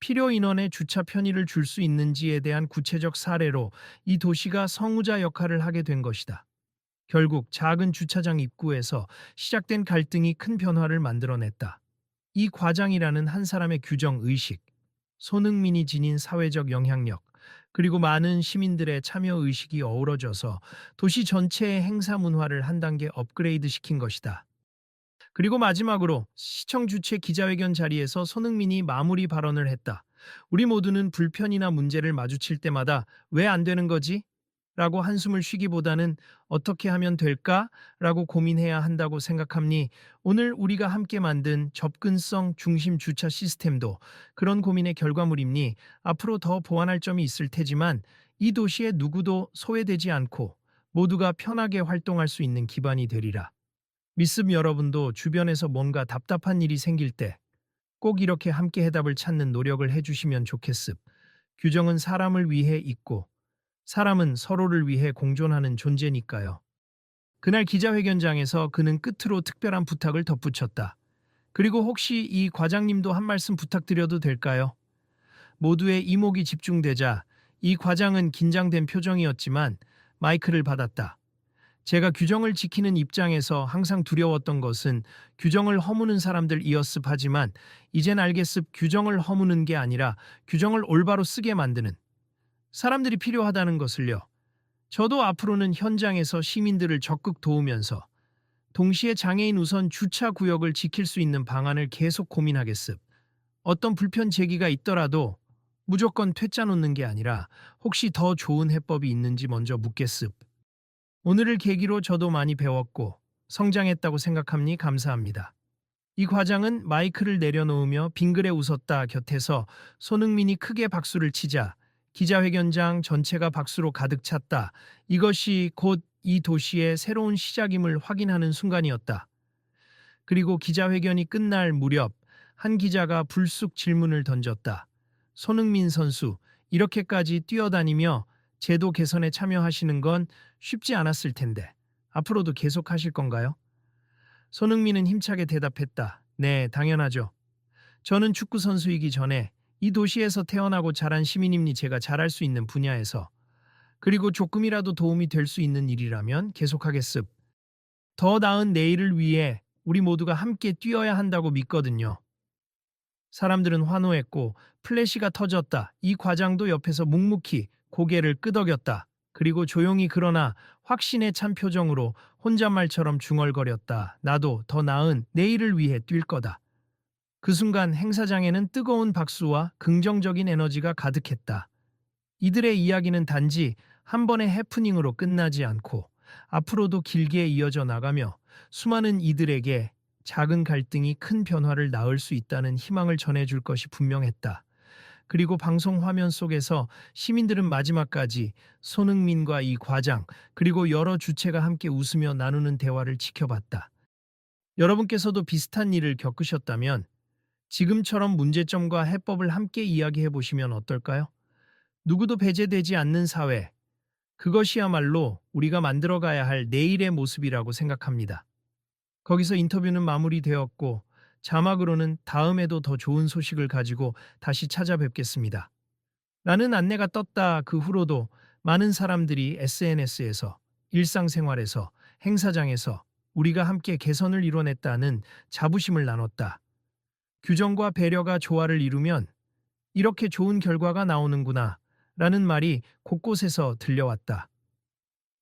필요 인원의 주차 편의를 줄 수 있는지에 대한 구체적 사례로 이 도시가 성우자 역할을 하게 된 것이다. 결국 작은 주차장 입구에서 시작된 갈등이 큰 변화를 만들어냈다. 이 과장이라는 한 사람의 규정 의식, 손흥민이 지닌 사회적 영향력, 그리고 많은 시민들의 참여 의식이 어우러져서 도시 전체의 행사 문화를 한 단계 업그레이드 시킨 것이다. 그리고 마지막으로 시청 주최 기자회견 자리에서 손흥민이 마무리 발언을 했다. 우리 모두는 불편이나 문제를 마주칠 때마다 왜 안 되는 거지? 라고 한숨을 쉬기보다는 어떻게 하면 될까? 라고 고민해야 한다고 생각합니. 오늘 우리가 함께 만든 접근성 중심 주차 시스템도 그런 고민의 결과물입니. 앞으로 더 보완할 점이 있을 테지만 이 도시에 누구도 소외되지 않고 모두가 편하게 활동할 수 있는 기반이 되리라. 믿음. 여러분도 주변에서 뭔가 답답한 일이 생길 때 꼭 이렇게 함께 해답을 찾는 노력을 해주시면 좋겠습. 규정은 사람을 위해 있고 사람은 서로를 위해 공존하는 존재니까요. 그날 기자회견장에서 그는 끝으로 특별한 부탁을 덧붙였다. 그리고 혹시 이 과장님도 한 말씀 부탁드려도 될까요? 모두의 이목이 집중되자 이 과장은 긴장된 표정이었지만 마이크를 받았다. 제가 규정을 지키는 입장에서 항상 두려웠던 것은 규정을 허무는 사람들이었습 하지만 이젠 알겠습. 규정을 허무는 게 아니라 규정을 올바로 쓰게 만드는 사람들이 필요하다는 것을요. 저도 앞으로는 현장에서 시민들을 적극 도우면서 동시에 장애인 우선 주차 구역을 지킬 수 있는 방안을 계속 고민하겠습. 어떤 불편 제기가 있더라도 무조건 퇴짜 놓는 게 아니라 혹시 더 좋은 해법이 있는지 먼저 묻겠습. 오늘을 계기로 저도 많이 배웠고 성장했다고 생각합니 감사합니다. 이 과장은 마이크를 내려놓으며 빙그레 웃었다. 곁에서 손흥민이 크게 박수를 치자 기자회견장 전체가 박수로 가득 찼다. 이것이 곧 이 도시의 새로운 시작임을 확인하는 순간이었다. 그리고 기자회견이 끝날 무렵 한 기자가 불쑥 질문을 던졌다. 손흥민 선수, 이렇게까지 뛰어다니며 제도 개선에 참여하시는 건 쉽지 않았을 텐데 앞으로도 계속하실 건가요? 손흥민은 힘차게 대답했다. 네, 당연하죠. 저는 축구 선수이기 전에 이 도시에서 태어나고 자란 시민임니 제가 잘할 수 있는 분야에서 그리고 조금이라도 도움이 될 수 있는 일이라면 계속하겠습. 더 나은 내일을 위해 우리 모두가 함께 뛰어야 한다고 믿거든요. 사람들은 환호했고 플래시가 터졌다. 이 과장도 옆에서 묵묵히 고개를 끄덕였다. 그리고 조용히 그러나 확신에 찬 표정으로 혼잣말처럼 중얼거렸다. 나도 더 나은 내일을 위해 뛸 거다. 그 순간 행사장에는 뜨거운 박수와 긍정적인 에너지가 가득했다. 이들의 이야기는 단지 한 번의 해프닝으로 끝나지 않고 앞으로도 길게 이어져 나가며 수많은 이들에게 작은 갈등이 큰 변화를 낳을 수 있다는 희망을 전해줄 것이 분명했다. 그리고 방송 화면 속에서 시민들은 마지막까지 손흥민과 이 과장 그리고 여러 주체가 함께 웃으며 나누는 대화를 지켜봤다. 여러분께서도 비슷한 일을 겪으셨다면 지금처럼 문제점과 해법을 함께 이야기해 보시면 어떨까요? 누구도 배제되지 않는 사회, 그것이야말로 우리가 만들어가야 할 내일의 모습이라고 생각합니다. 거기서 인터뷰는 마무리되었고 자막으로는 다음에도 더 좋은 소식을 가지고 다시 찾아뵙겠습니다. 라는 안내가 떴다. 그 후로도 많은 사람들이 SNS에서, 일상생활에서, 행사장에서 우리가 함께 개선을 이뤄냈다는 자부심을 나눴다. 규정과 배려가 조화를 이루면 이렇게 좋은 결과가 나오는구나 라는 말이 곳곳에서 들려왔다.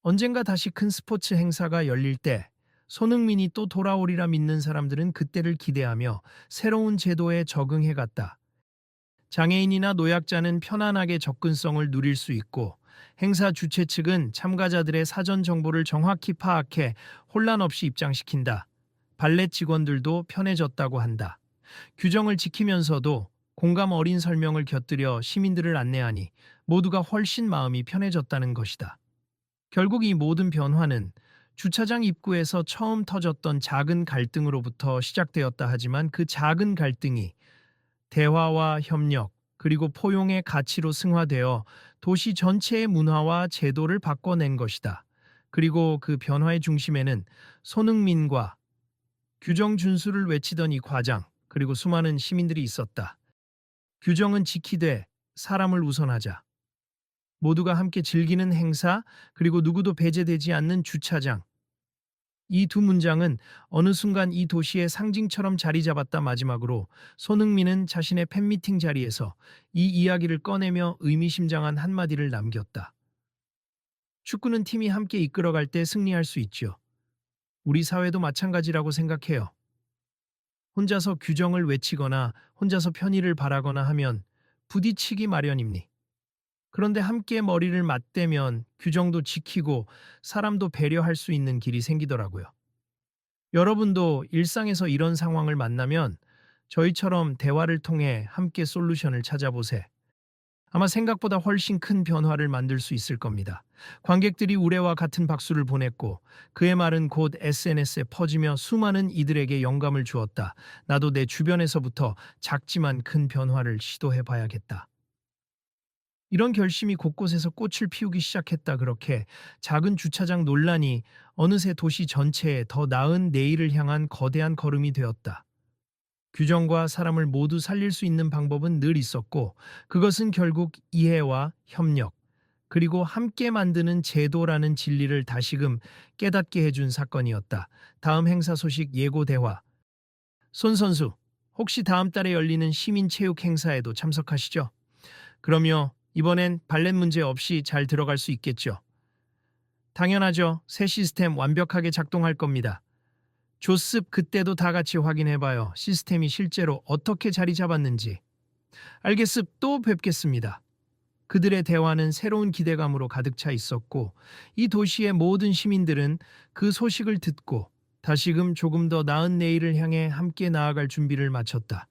언젠가 다시 큰 스포츠 행사가 열릴 때 손흥민이 또 돌아오리라 믿는 사람들은 그때를 기대하며 새로운 제도에 적응해갔다. 장애인이나 노약자는 편안하게 접근성을 누릴 수 있고 행사 주최 측은 참가자들의 사전 정보를 정확히 파악해 혼란 없이 입장시킨다. 발렛 직원들도 편해졌다고 한다. 규정을 지키면서도 공감 어린 설명을 곁들여 시민들을 안내하니 모두가 훨씬 마음이 편해졌다는 것이다. 결국 이 모든 변화는 주차장 입구에서 처음 터졌던 작은 갈등으로부터 시작되었다 하지만 그 작은 갈등이 대화와 협력 그리고 포용의 가치로 승화되어 도시 전체의 문화와 제도를 바꿔낸 것이다. 그리고 그 변화의 중심에는 손흥민과 규정 준수를 외치던 이 과장 그리고 수많은 시민들이 있었다. 규정은 지키되 사람을 우선하자. 모두가 함께 즐기는 행사 그리고 누구도 배제되지 않는 주차장. 이 두 문장은 어느 순간 이 도시의 상징처럼 자리 잡았다. 마지막으로 손흥민은 자신의 팬미팅 자리에서 이 이야기를 꺼내며 의미심장한 한마디를 남겼다. 축구는 팀이 함께 이끌어갈 때 승리할 수 있죠. 우리 사회도 마찬가지라고 생각해요. 혼자서 규정을 외치거나 혼자서 편의를 바라거나 하면 부딪히기 마련입니. 그런데 함께 머리를 맞대면 규정도 지키고 사람도 배려할 수 있는 길이 생기더라고요. 여러분도 일상에서 이런 상황을 만나면 저희처럼 대화를 통해 함께 솔루션을 찾아보세요. 아마 생각보다 훨씬 큰 변화를 만들 수 있을 겁니다. 관객들이 우레와 같은 박수를 보냈고 그의 말은 곧 SNS에 퍼지며 수많은 이들에게 영감을 주었다. 나도 내 주변에서부터 작지만 큰 변화를 시도해 봐야겠다. 이런 결심이 곳곳에서 꽃을 피우기 시작했다. 그렇게 작은 주차장 논란이 어느새 도시 전체에 더 나은 내일을 향한 거대한 걸음이 되었다. 규정과 사람을 모두 살릴 수 있는 방법은 늘 있었고, 그것은 결국 이해와 협력, 그리고 함께 만드는 제도라는 진리를 다시금 깨닫게 해준 사건이었다. 다음 행사 소식 예고 대화. 손 선수, 혹시 다음 달에 열리는 시민체육 행사에도 참석하시죠? 그럼요. 이번엔 발렛 문제 없이 잘 들어갈 수 있겠죠? 당연하죠. 새 시스템 완벽하게 작동할 겁니다. 조습, 그때도 다 같이 확인해봐요. 시스템이 실제로 어떻게 자리 잡았는지. 알겠습, 또 뵙겠습니다. 그들의 대화는 새로운 기대감으로 가득 차 있었고, 이 도시의 모든 시민들은 그 소식을 듣고 다시금 조금 더 나은 내일을 향해 함께 나아갈 준비를 마쳤다.